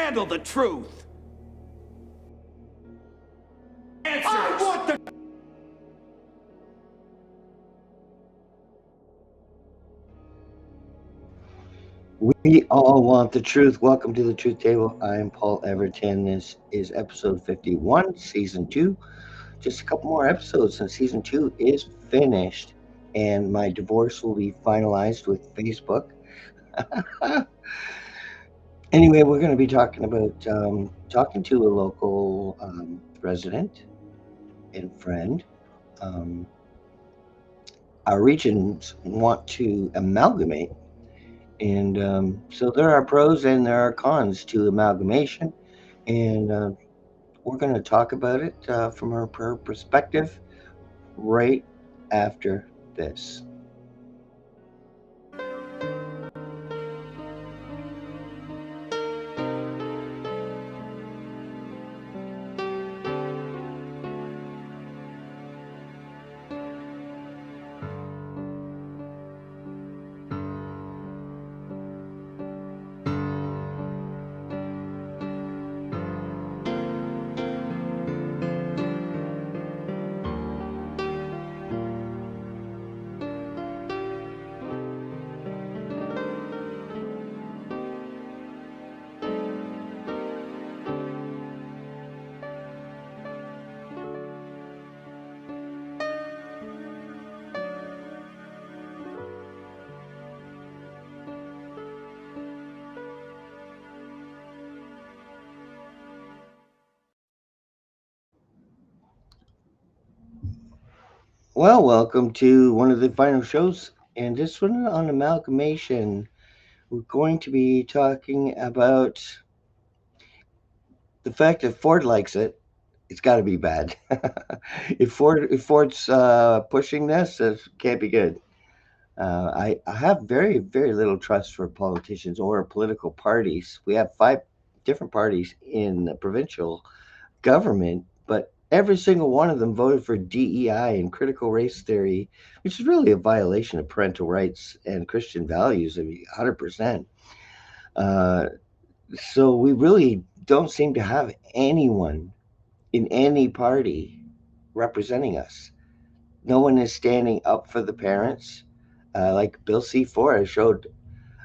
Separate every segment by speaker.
Speaker 1: handle the truth. Answers. I want the...
Speaker 2: We all want the truth. Welcome to the Truth Table. I'm Paul Everton. This is episode 51, season 2. Just a couple more episodes and season 2 is finished. And my divorce will be finalized with Facebook. Anyway, we're going to be talking about talking to a local resident and friend. Um, our regions want to amalgamate. And so there are pros and there are cons to amalgamation. And we're going to talk about it from her perspective right after this. Well, welcome to one of the final shows, and this one on amalgamation. We're going to be talking about the fact that Ford likes it. It's got to be bad. If Ford's pushing this, it can't be good. I have very little trust for politicians or political parties. We have 5 different parties in the provincial government, but every single one of them voted for DEI and critical race theory, which is really a violation of parental rights and Christian values. I mean, 100%. Uh, so we really don't seem to have anyone in any party representing us. No one is standing up for the parents. Like Bill C4 showed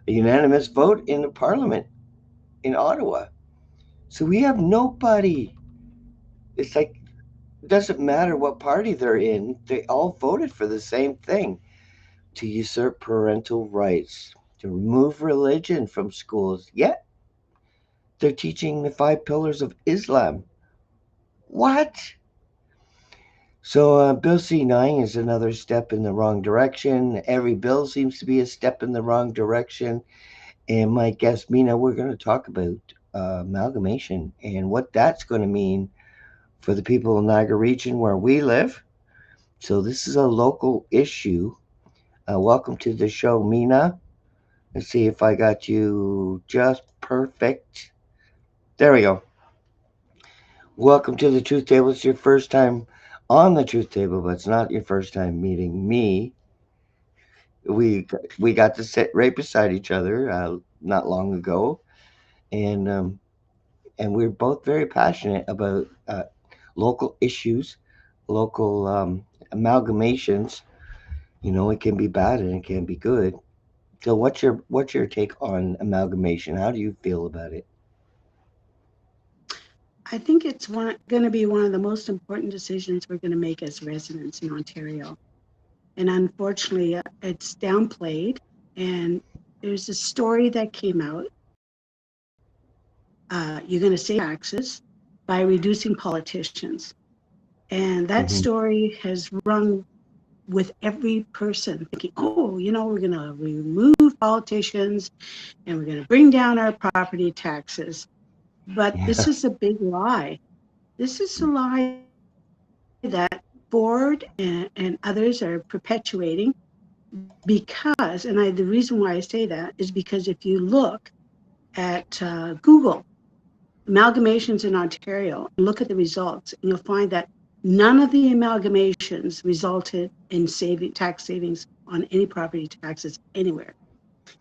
Speaker 2: a unanimous vote in the parliament in Ottawa. So we have nobody. It's like it doesn't matter what party they're in, they all voted for the same thing: to usurp parental rights, to remove religion from schools. Yet they're teaching the 5 pillars of Islam. What? So Bill C9 is another step in the wrong direction. Every bill seems to be a step in the wrong direction. And my guest Mina, we're going to talk about amalgamation and what that's going to mean for the people in the Niagara region where we live. So this is a local issue. Welcome to the show, Mina. Let's see if I got you just perfect. There we go. Welcome to the Truth Table. It's your first time on the Truth Table, but it's not your first time meeting me. We we got to sit right beside each other not long ago, and we're both very passionate about local issues, local amalgamations. You know, it can be bad and it can be good. So, what's your take on amalgamation? How do you feel about it?
Speaker 3: I think it's going to be one of the most important decisions we're going to make as residents in Ontario. And unfortunately, it's downplayed. And there's a story that came out. You're going to save taxes by reducing politicians. And that
Speaker 2: Hmm.
Speaker 3: story has rung with every person thinking, oh, we're going to remove politicians and we're going to bring down our property taxes. But this
Speaker 2: Yeah.
Speaker 3: is a big lie. This is a lie that Ford and others are perpetuating because, the reason why I say that is because if you look at Google amalgamations in Ontario, look at the results, and you'll find that none of the amalgamations resulted in tax savings on any property taxes anywhere.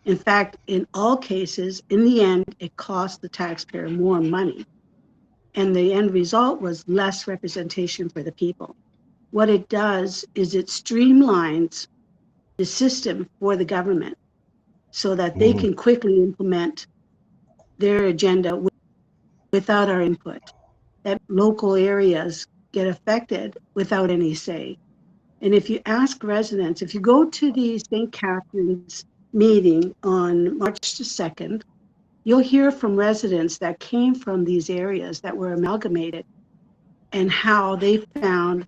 Speaker 3: In fact, in all cases, in the end, it cost the taxpayer more money. And the end result was less representation for the people. What it does is it streamlines the system for the government so that they can quickly implement their agenda without our input, that local areas get affected without any say. And if you ask residents, if you go to the St. Catharines meeting on March the 2nd, you'll hear from residents that came from these areas that were amalgamated and how they found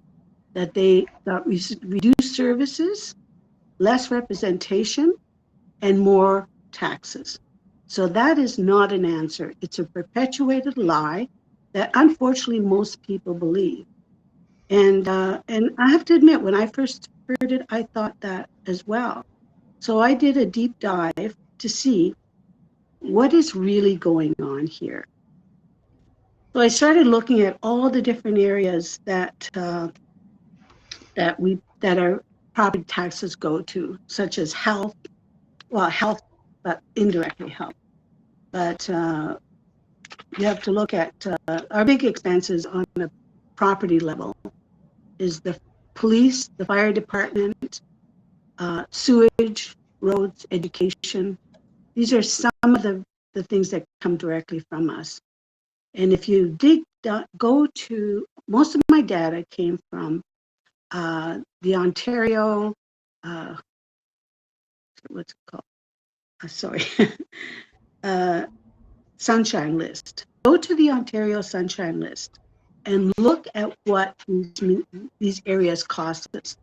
Speaker 3: that they got reduced services, less representation, and more taxes. So that is not an answer. It's a perpetuated lie that unfortunately most people believe. And I have to admit, when I first heard it, I thought that as well. So I did a deep dive to see what is really going on here. So I started looking at all the different areas that our property taxes go to, such as health, well, health, but indirectly health. But you have to look at our big expenses on the property level is the police, the fire department, sewage, roads, education. These are some of the things that come directly from us. And if you go to, most of my data came from the Ontario, what's it called? Sorry, Sunshine List. Go to the Ontario Sunshine List and look at what these areas cost us.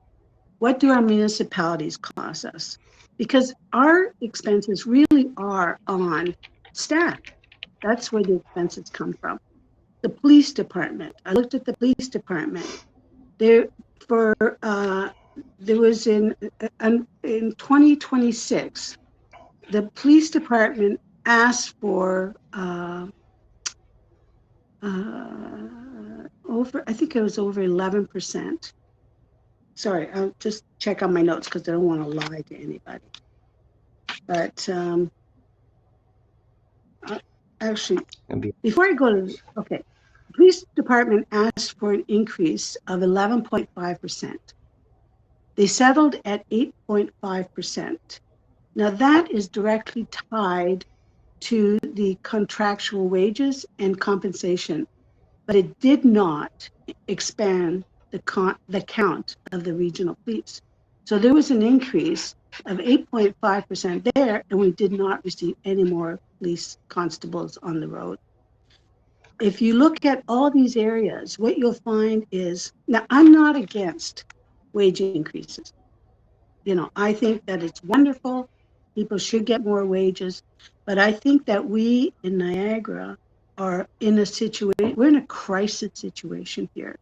Speaker 3: What do our municipalities cost us? Because our expenses really are on staff. That's where the expenses come from. The police department. I looked at the police department. There for there was in 2026, the police department asked for over, I think it was over 11%. Sorry, I'll just check on my notes because I don't want to lie to anybody. But actually, before I go to, okay, the police department asked for an increase of 11.5%. They settled at 8.5%. Now that is directly tied to the contractual wages and compensation, but it did not expand the count of the regional police. So there was an increase of 8.5% there, and we did not receive any more police constables on the road. If you look at all these areas, what you'll find is, now I'm not against wage increases. You know, I think that it's wonderful. People should get more wages. But I think that we in Niagara are in a situation, we're in a crisis situation here.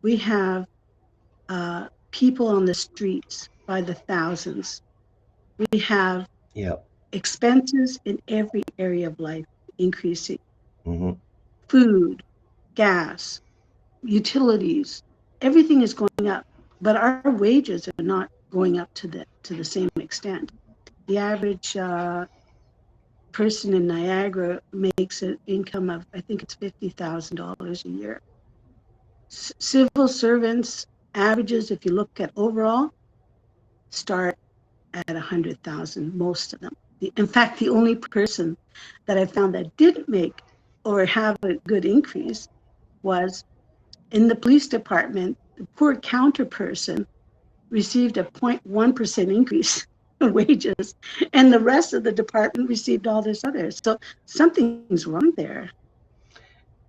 Speaker 3: We have people on the streets by the thousands. We have expenses in every area of life increasing. Food, gas, utilities, everything is going up, but our wages are not going up to the same extent. The average person in Niagara makes an income of, I think it's $50,000 a year. Civil servants averages, if you look at overall, start at 100,000, most of them. In fact, the only person that I found that didn't make or have a good increase was in the police department. The poor counter person received a 0.1% increase in wages, and the rest of the department received all this other. So something's wrong there.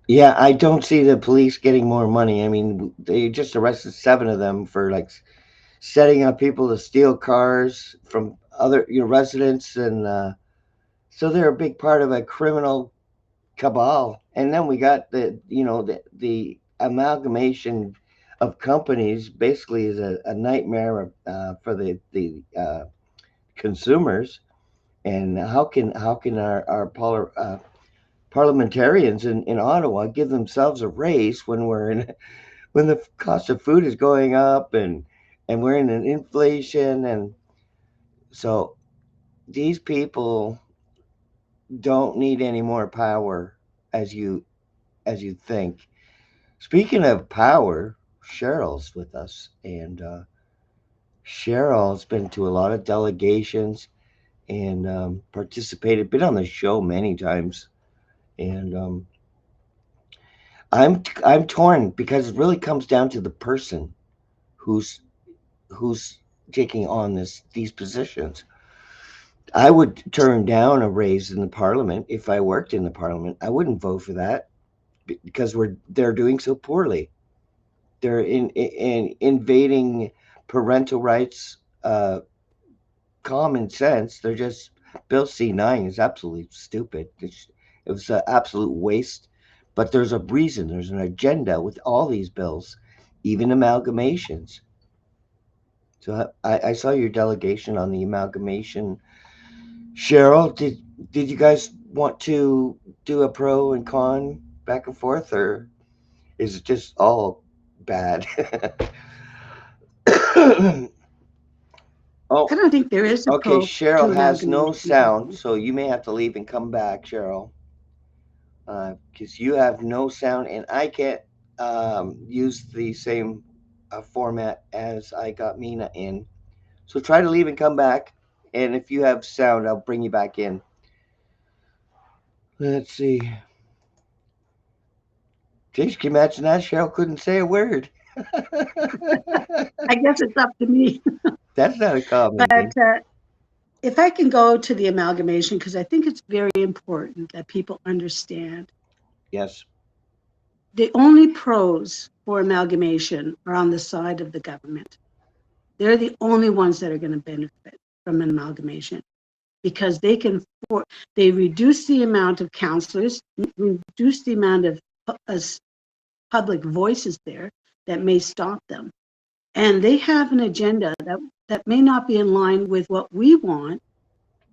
Speaker 2: Yeah, I don't see the police getting more money. I mean, they just arrested 7 of them for like setting up people to steal cars from other residents, and so they're a big part of a criminal cabal. And then we got the amalgamation of companies basically is a nightmare for the consumers. And how can our parliamentarians in Ottawa give themselves a raise when when the cost of food is going up and we're in an inflation, and so these people don't need any more power as you think. Speaking of power, Cheryl's with us, and Cheryl's been to a lot of delegations and participated, been on the show many times, and I'm torn because it really comes down to the person who's who's taking on these positions. I would turn down a raise in the parliament if I worked in the parliament. I wouldn't vote for that because they're doing so poorly. They're in invading parental rights, common sense. They're just Bill C9 is absolutely stupid. It was an absolute waste. But there's a reason. There's an agenda with all these bills, even amalgamations. So I saw your delegation on the amalgamation. Cheryl, did you guys want to do a pro and con back and forth, or is it just all bad? Oh,
Speaker 3: I don't think there is a
Speaker 2: okay.
Speaker 3: pro to
Speaker 2: Cheryl has no sound,
Speaker 3: amalgamation.
Speaker 2: so you may have to leave and come back, Cheryl, because you have no sound, and I can't use the same format as I got Mina in. So try to leave and come back, and if you have sound, I'll bring you back in. Let's see. Jeez, can you imagine that? Cheryl couldn't say a word.
Speaker 3: I guess it's up to me.
Speaker 2: That's not a
Speaker 3: But
Speaker 2: common.
Speaker 3: if I can go to the amalgamation, because I think it's very important that people understand
Speaker 2: Yes.
Speaker 3: the only pros for amalgamation are on the side of the government. They're the only ones that are going to benefit from an amalgamation because they reduce the amount of counselors, reduce the amount of public voices there that may stop them. And they have an agenda that may not be in line with what we want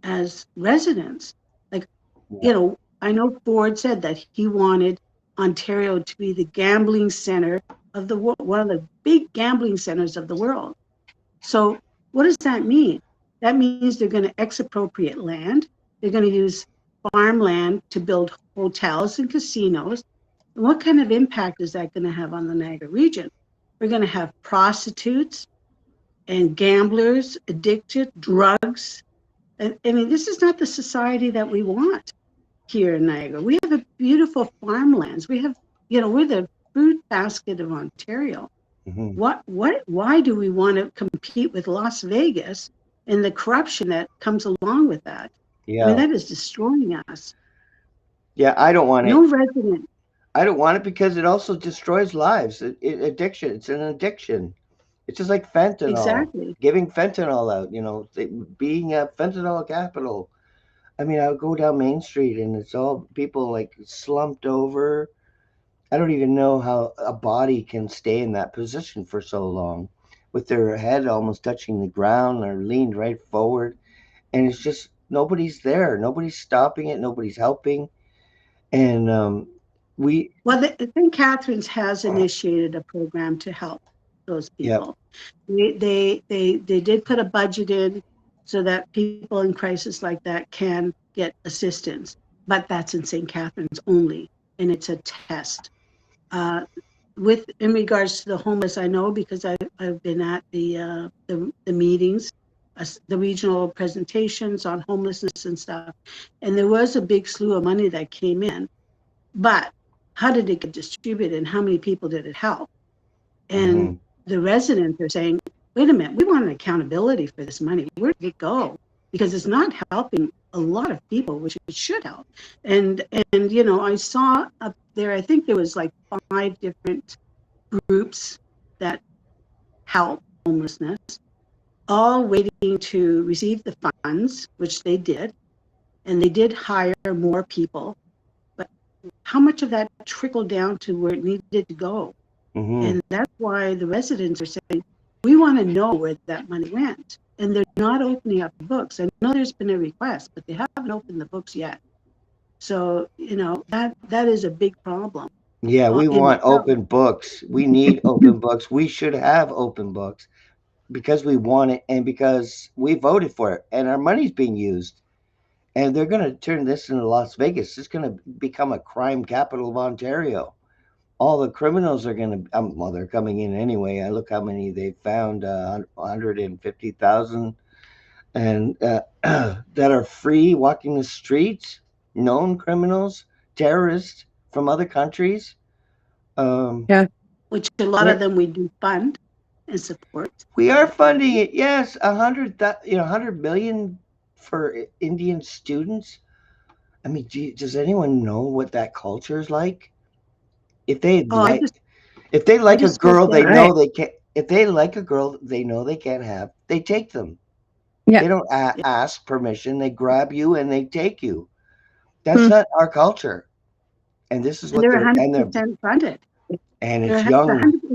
Speaker 3: as residents. Like,
Speaker 2: Yeah.
Speaker 3: I know Ford said that he wanted Ontario to be the gambling center of the world, one of the big gambling centers of the world. So what does that mean? That means they're going to expropriate land. They're going to use farmland to build hotels and casinos. And what kind of impact is that going to have on the Niagara region? We're going to have prostitutes and gamblers, addicted, drugs. I mean, this is not the society that we want here in Niagara. We have a beautiful farmlands. We have, we're the fruit basket of Ontario.
Speaker 2: Hmm.
Speaker 3: Why do we want to compete with Las Vegas and the corruption that comes along with that? I mean,
Speaker 2: Yeah.
Speaker 3: that is destroying us.
Speaker 2: Yeah. I don't want it.
Speaker 3: No resident,
Speaker 2: I don't want it because it also destroys lives. Addiction. It's an addiction. It's just like fentanyl.
Speaker 3: exactly.
Speaker 2: Giving fentanyl out. Being a fentanyl capital. I mean, I would go down Main Street and it's all people like slumped over. I don't even know how a body can stay in that position for so long, with their head almost touching the ground or leaned right forward. And it's just nobody's there. Nobody's stopping it. Nobody's helping. And we,
Speaker 3: Well, St. Catharines has initiated a program to help those
Speaker 2: yep.
Speaker 3: people. They did put a budget in so that people in crisis like that can get assistance, but that's in St. Catharines only, and it's a test. Uh, with in regards to the homeless, I know because I've been at the meetings, the regional presentations on homelessness and stuff, and there was a big slew of money that came in, but how did it get distributed and how many people did it help? And
Speaker 2: Hmm.
Speaker 3: the residents are saying, wait a minute, we want an accountability for this money. Where did it go? Because it's not helping a lot of people, which it should help. And I saw up there, I think there was like 5 different groups that help homelessness, all waiting to receive the funds, which they did, and they did hire more people. But how much of that trickled down to where it needed to go?
Speaker 2: Hmm.
Speaker 3: And that's why the residents are saying, we want to know where that money went. And they're not opening up the books. I know there's been a request, but they haven't opened the books yet. So, that is a big problem
Speaker 2: Yeah, we
Speaker 3: in
Speaker 2: want
Speaker 3: itself.
Speaker 2: open books. We need open books. We should have open books. because we want it and because we voted for it and our money's being used. And they're going to turn this into Las Vegas. It's going to become a crime capital of Ontario. All the criminals are going to, well, they're coming in anyway. I look how many they found, 150,000 and that are free walking the streets, known criminals, terrorists from other countries.
Speaker 4: Yeah.
Speaker 3: Which a lot of them we do fund and support.
Speaker 2: We are funding it. Yes, 100 million for Indian students. I mean, does anyone know what that culture is like? If they
Speaker 3: Oh,
Speaker 2: like, if they like a
Speaker 3: just got
Speaker 2: girl, they
Speaker 3: that.
Speaker 2: know they can't. If they like a girl, they know they can't have. They take them.
Speaker 4: Yeah.
Speaker 2: They don't ask permission. They grab you and they take you. That's not our culture. And this is
Speaker 3: And
Speaker 2: what
Speaker 3: they're
Speaker 2: they're
Speaker 3: 100% funded.
Speaker 2: and it's
Speaker 3: They're
Speaker 2: young.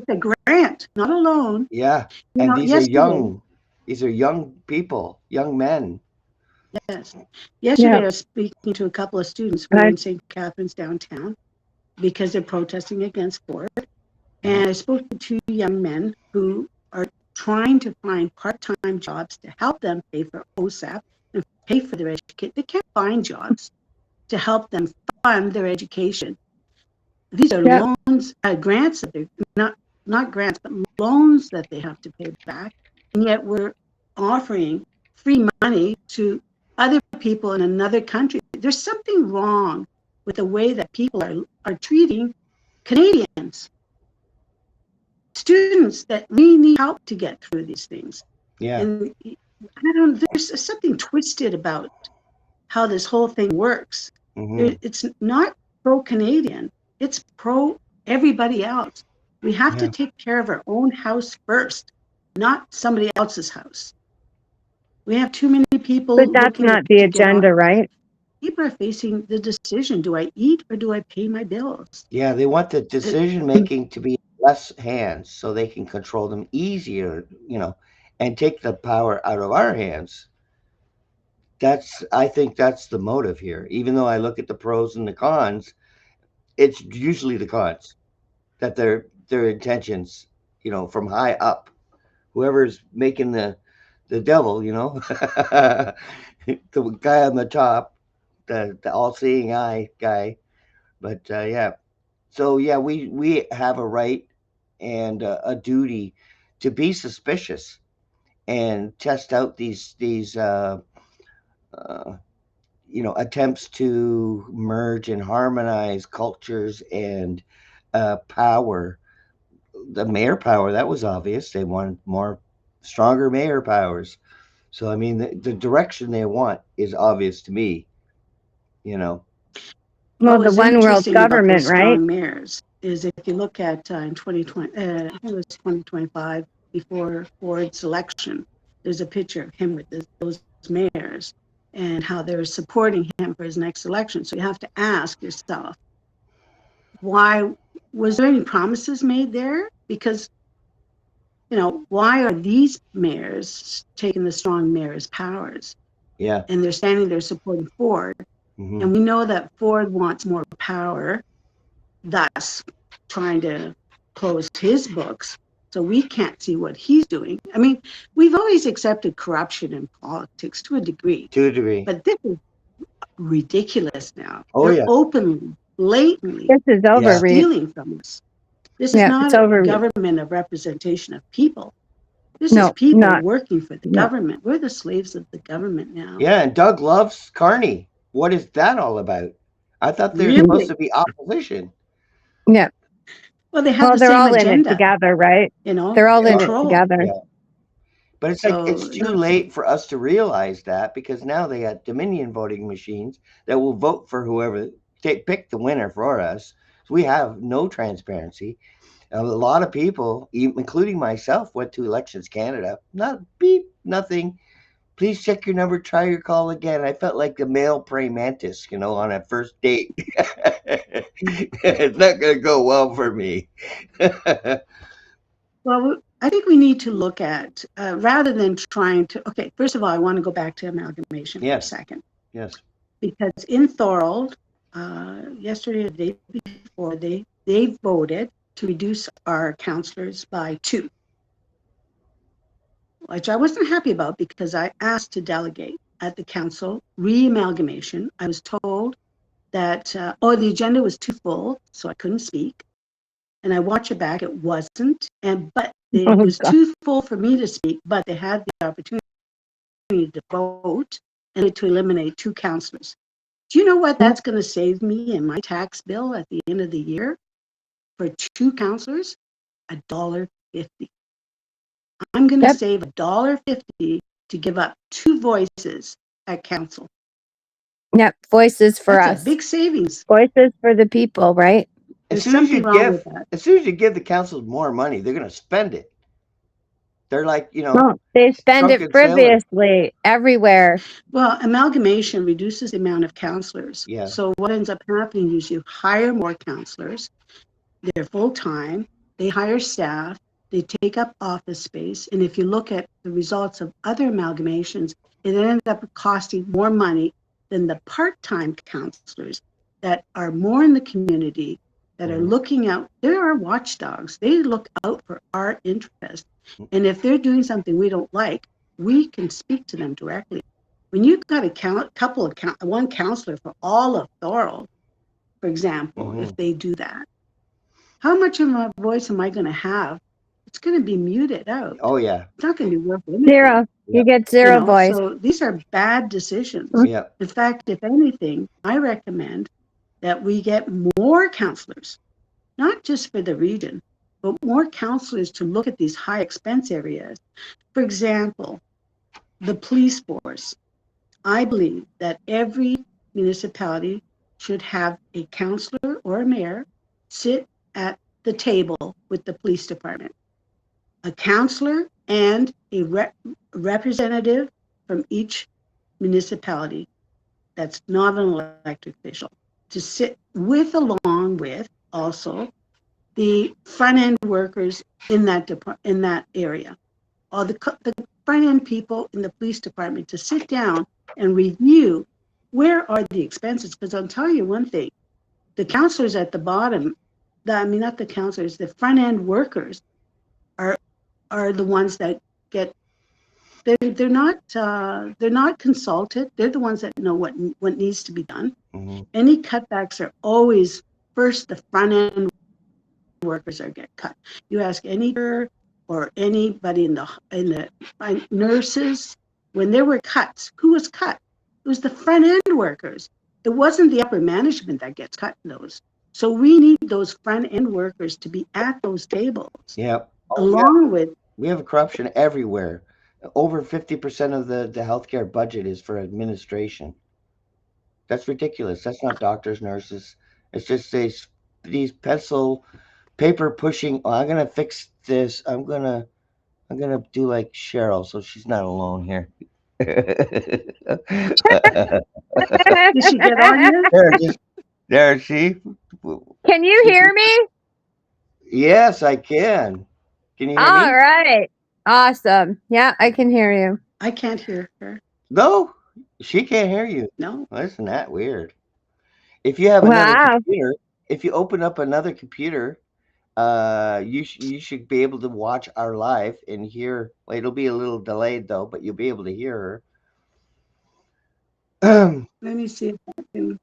Speaker 3: 100% grant, not a loan.
Speaker 2: Yeah,
Speaker 3: You
Speaker 2: and
Speaker 3: know,
Speaker 2: these are
Speaker 3: yesterday,
Speaker 2: young. These are young people, young men.
Speaker 3: yes. Yesterday, I was speaking to a couple of students. We were
Speaker 4: Right.
Speaker 3: in St. Catharines downtown because they're protesting against Ford. And I spoke to two young men who are trying to find part-time jobs to help them pay for OSAP and pay for their education. They can't find jobs to help them fund their education. These are
Speaker 4: Yeah.
Speaker 3: loans, grants that they're not grants, but loans that they have to pay back. And yet we're offering free money to other people in another country. There's something wrong with the way that people are treating Canadians, students that we need help to get through these things.
Speaker 2: Yeah.
Speaker 3: And there's something twisted about how this whole thing works.
Speaker 2: Mm-hmm.
Speaker 3: It's not pro-Canadian. It's pro everybody else. We have to take care of our own house first, not somebody else's house. We have too many people
Speaker 4: But that's
Speaker 3: looking
Speaker 4: not the
Speaker 3: to get off.
Speaker 4: agenda, right?
Speaker 3: People are facing the decision: do I eat or do I pay my bills?
Speaker 2: Yeah, they want the decision making to be less hands so they can control them easier, and take the power out of our hands. I think that's the motive here. Even though I look at the pros and the cons, it's usually the cons that their intentions, from high up, whoever's making the devil, the guy on the top, the all-seeing eye guy. But yeah, so yeah, we have a right and a duty to be suspicious and test out these uh, attempts to merge and harmonize cultures and power. The mayor power, that was obvious. They wanted more stronger mayor powers. So I mean, the direction they want is obvious to me. You know.
Speaker 4: Well,
Speaker 3: What
Speaker 4: the
Speaker 3: was
Speaker 4: one world
Speaker 3: interesting about
Speaker 4: government,
Speaker 3: those
Speaker 4: right?
Speaker 3: strong mayors is if you look at in 2020, I think it was 2025, before Ford's election, there's a picture of him with those mayors and how they're supporting him for his next election. So you have to ask yourself, why was there any promises made there? Because why are these mayors taking the strong mayor's powers?
Speaker 2: Yeah.
Speaker 3: And they're standing there supporting Ford.
Speaker 2: Mm-hmm.
Speaker 3: And we know that Ford wants more power, thus trying to close his books. So we can't see what he's doing. I mean, we've always accepted corruption in politics to a degree.
Speaker 2: To a degree.
Speaker 3: But this is ridiculous now.
Speaker 2: Oh,
Speaker 3: They're
Speaker 2: yeah.
Speaker 3: openly, blatantly
Speaker 4: This is overreach.
Speaker 3: stealing from us. This is not a government of representation of people. This is people working for the government. We're the slaves of the government now.
Speaker 2: Yeah, and Doug loves Carney. What is that all about? I thought they're supposed to be opposition.
Speaker 4: Yeah.
Speaker 3: Well, they have the
Speaker 4: they're
Speaker 3: same
Speaker 4: all
Speaker 3: agenda.
Speaker 4: in it together, right? They're all in it together.
Speaker 2: Yeah. But it's like it's too late for us to realize that, because now they got Dominion voting machines that will vote for whoever pick the winner for us. So we have no transparency. A lot of people, including myself, went to Elections Canada. Not beep, nothing. Please check your number. Try your call again. I felt like the male praying mantis, on a first date. It's not going to go well for me.
Speaker 3: Well, I think we need to look at, rather than trying to, okay, first of all, I want to go back to amalgamation for a second.
Speaker 2: Yes.
Speaker 3: Because in Thorold, yesterday or the day before, they voted to reduce our councillors by 2. which I wasn't happy about because I asked to delegate at the council re-amalgamation. I was told that, the agenda was too full, so I couldn't speak. And I watched it back, it wasn't. But it
Speaker 4: Oh,
Speaker 3: was
Speaker 4: God.
Speaker 3: too full for me to speak, but they had the opportunity to vote and to eliminate 2 councillors. Do you know what that's going to save me in my tax bill at the end of the year? For 2 councillors, $1.50. I'm going to
Speaker 4: Yep.
Speaker 3: save $1.50 to give up 2 voices at council.
Speaker 4: Yep. Voices for
Speaker 3: That's
Speaker 4: us.
Speaker 3: a big savings.
Speaker 4: Voices for the people, right?
Speaker 3: There's something wrong with that.
Speaker 2: As soon as you give the councils more money, they're going to spend it. They're like,
Speaker 4: No, they spend it
Speaker 2: drunken sailors.
Speaker 4: frivolously everywhere.
Speaker 3: Well, amalgamation reduces the amount of councillors.
Speaker 2: Yeah.
Speaker 3: So what ends up happening is you hire more councillors. They're full-time. They hire staff. They take up office space. And if you look at the results of other amalgamations, it ended up costing more money than the part-time councillors that are more in the community, that are looking out. There are watchdogs. They look out for our interest. And if they're doing something we don't like, we can speak to them directly. When you've got one councillor for all of Thorold, for example, if they do that, how much of a voice am I going to have? It's going to be muted out.
Speaker 2: Oh, yeah.
Speaker 3: It's not going to be worth anything.
Speaker 4: 0. You get 0 voice.
Speaker 3: So these are bad decisions.
Speaker 2: Yeah.
Speaker 3: In fact, if anything, I recommend that we get more councillors, not just for the region, but more councillors to look at these high expense areas. For example, the police force. I believe that every municipality should have a councillor or a mayor sit at the table with the police department. A councillor and a representative from each municipality that's not an elected official to sit with, along with also the front end workers in that area, or the front end people in the police department, to sit down and review where are the expenses. Because I'll tell you one thing, the councillors at the bottom, not the councillors, the front end workers are the ones that get, they're not consulted. They're the ones that know what needs to be done. Any cutbacks are always first the front end workers are get cut. You ask any or anybody in the nurses, when there were cuts, who was cut? It was the front end workers. It wasn't the upper management that gets cut in those. So we need those front end workers to be at those tables.
Speaker 2: Yeah.
Speaker 3: Along with,
Speaker 2: we have corruption everywhere. Over 50% of the healthcare budget is for administration. That's ridiculous. That's not doctors, nurses. It's just these pencil paper pushing. Oh, I'm gonna fix this. I'm gonna do like Cheryl, so she's not alone here.
Speaker 3: did she get on you?
Speaker 2: There, she.
Speaker 4: Can you hear me?
Speaker 2: Yes, I can. Can you hear me?
Speaker 4: All right. Awesome. Yeah, I can hear you.
Speaker 3: I can't hear her.
Speaker 2: No, she can't hear you.
Speaker 3: No.
Speaker 2: Well, isn't that weird? If you have another computer, if you open up another computer, you should be able to watch our live and hear. Well, it'll be a little delayed though, but you'll be able to hear her.
Speaker 3: Let me see if I can.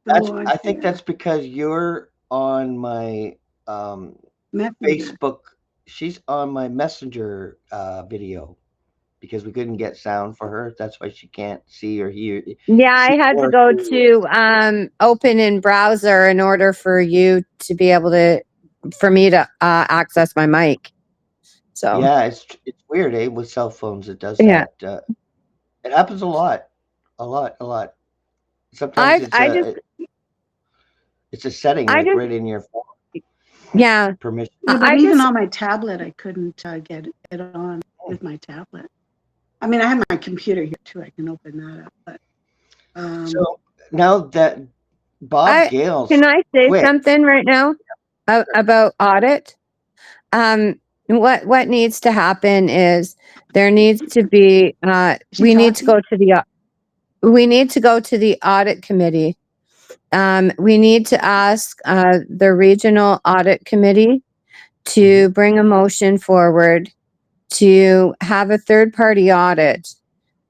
Speaker 2: I think that's because you're on my Facebook. She's on my Messenger video because we couldn't get sound for her. That's why she can't see or hear.
Speaker 4: Yeah, I had to go to open in browser in order for you to be able to, for me to access my mic. So
Speaker 2: yeah, it's weird, eh? With cell phones, it does that. It happens a lot. Sometimes it's a setting right in your phone.
Speaker 4: Yeah.
Speaker 2: Permission.
Speaker 3: Yeah, but even on my tablet, I couldn't get it on with my tablet. I mean, I have my computer here too. I can open that up. But
Speaker 2: so now that Bob Gales,
Speaker 4: can I say something right now about audit? What needs to happen is there needs to be we need to go to the audit committee. We need to ask the regional audit committee to bring a motion forward to have a third party audit,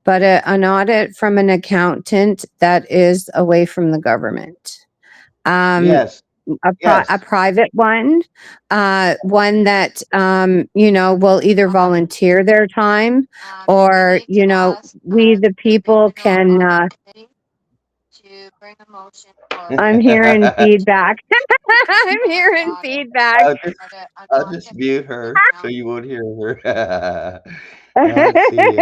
Speaker 4: but an audit from an accountant that is away from the government.
Speaker 2: Yes.
Speaker 4: A
Speaker 2: Yes.
Speaker 4: private one, one that, will either volunteer their time or, we, the people, can, I'm hearing feedback. I'm hearing feedback.
Speaker 2: I'll just mute her so you won't hear her. Let's see.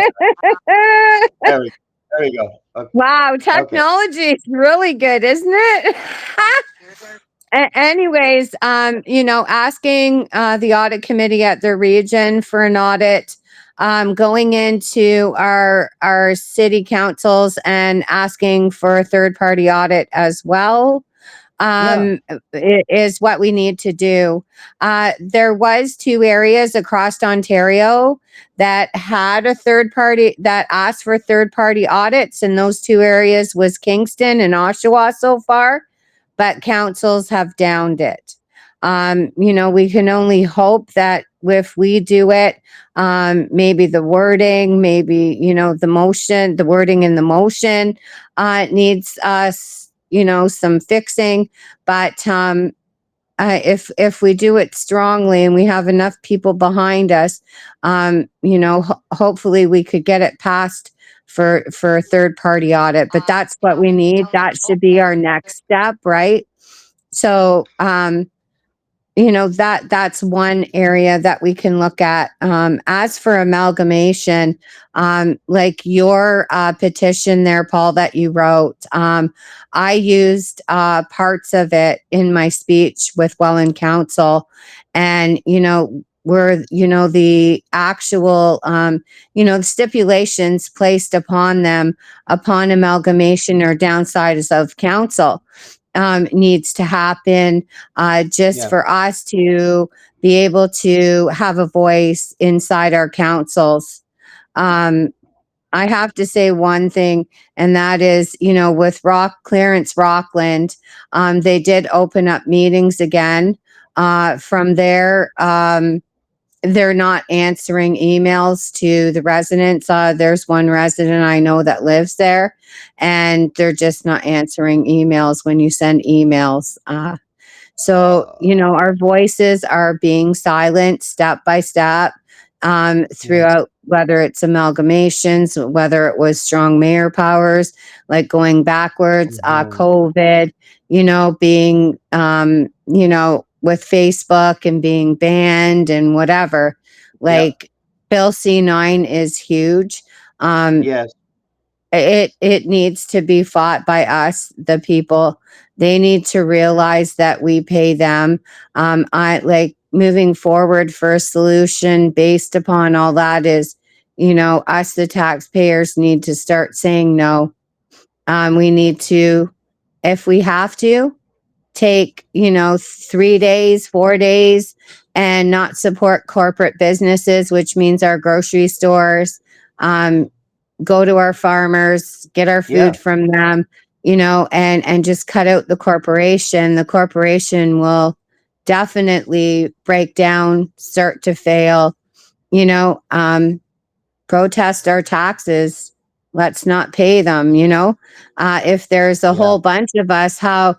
Speaker 2: There we, there we go. Okay.
Speaker 4: Wow,
Speaker 2: Okay.
Speaker 4: technology is really good, isn't it? Anyways, asking the audit committee at their region for an audit, going into our city councils and asking for a third party audit as well.
Speaker 2: Yeah.
Speaker 4: It is what we need to do. There was 2 areas across Ontario that had a third party that asked for third party audits, and those 2 areas was Kingston and Oshawa so far, but councils have downed it. We can only hope that if we do it, maybe the wording, maybe, the wording in the motion needs us, some fixing. But if we do it strongly and we have enough people behind us, hopefully we could get it passed for a third party audit. But that's what we need. That should be our next step, right? So, that's one area that we can look at. As for amalgamation, like your petition there, Paul, that you wrote, I used parts of it in my speech with Welland Council, and were the actual stipulations placed upon them upon amalgamation or downsides of council needs to happen, just
Speaker 2: Yeah.
Speaker 4: for us to be able to have a voice inside our councils. Um, I have to say one thing, and that is, with Clarence Rockland, they did open up meetings again. From there, they're not answering emails to the residents. There's one resident I know that lives there, and they're just not answering emails when you send emails. So, our voices are being silent step by step, throughout, whether it's amalgamations, whether it was strong mayor powers, like going backwards,
Speaker 2: Mhm.
Speaker 4: COVID, being, with Facebook and being banned and whatever.
Speaker 2: Yep.
Speaker 4: Like, Bill C9 is huge. Um,
Speaker 2: Yes.
Speaker 4: it needs to be fought by us, the people. They need to realize that we pay them. I like moving forward for a solution based upon all that is, us, the taxpayers, need to start saying no. We need to, if we have to, take 3 days, 4 days, and not support corporate businesses, which means our grocery stores. um, go to our farmers, get our
Speaker 2: Yeah.
Speaker 4: food from them, and just cut out the corporation will definitely break down, start to fail. you know um, Protest our taxes. Let's not pay them. If there's a
Speaker 2: Yeah.
Speaker 4: whole bunch of us, a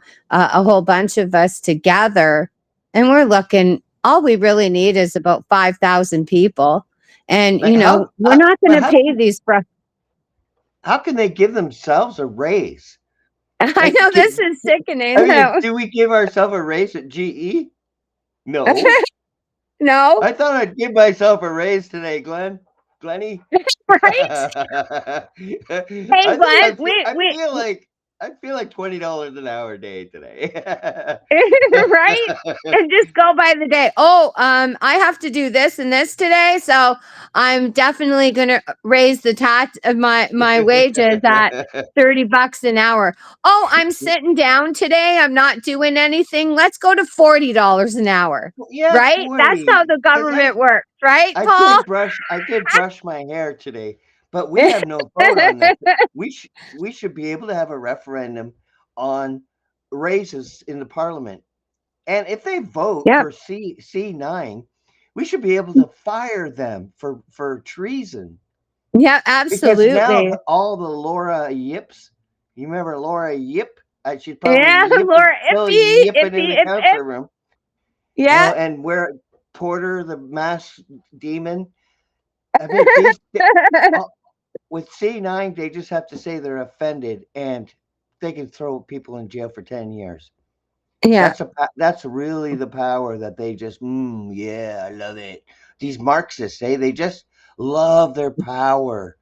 Speaker 4: whole bunch of us together, and we're looking, all we really need is about 5,000 people. And,
Speaker 2: Like
Speaker 4: we're not going
Speaker 2: but
Speaker 4: to pay these.
Speaker 2: how can they give themselves a raise?
Speaker 4: I
Speaker 2: Like,
Speaker 4: know this is
Speaker 2: I
Speaker 4: sickening
Speaker 2: mean,
Speaker 4: though.
Speaker 2: do we give ourselves a raise at GE? No.
Speaker 4: No,
Speaker 2: I thought I'd give myself a raise today, Glenny.
Speaker 4: right?
Speaker 2: I
Speaker 4: Hey,
Speaker 2: think
Speaker 4: Glenn, we,
Speaker 2: I feel like $20 an hour a day today.
Speaker 4: right? And just go by the day. Oh, I have to do this and this today, so I'm definitely gonna raise the tax of my wages at $30 an hour. Oh, I'm sitting down today. I'm not doing anything. Let's go to $40 an hour.
Speaker 2: Yeah,
Speaker 4: Right? That's how
Speaker 2: 40.
Speaker 4: the
Speaker 2: Because
Speaker 4: government works, right,
Speaker 2: I
Speaker 4: Paul?
Speaker 2: did brush my hair today, but we have no vote on this. We should be able to have a referendum on raises in the parliament. And if they vote
Speaker 4: Yep.
Speaker 2: for C9, We should be able to fire them for treason.
Speaker 4: Yeah,
Speaker 2: Because now
Speaker 4: absolutely.
Speaker 2: all the Laura Yips, you remember Laura Yip? She's probably
Speaker 4: Yeah,
Speaker 2: yipping,
Speaker 4: Laura,
Speaker 2: still
Speaker 4: ippy,
Speaker 2: yipping in
Speaker 4: ippy,
Speaker 2: the
Speaker 4: ip, ip.
Speaker 2: counselor room.
Speaker 4: Yeah.
Speaker 2: Oh, and where Porter, the mass demon. I mean, these with C9, they just have to say they're offended, and they can throw people in jail for 10 years.
Speaker 4: Yeah.
Speaker 2: That's really the power that they just yeah, I love it. These Marxists, they just love their power,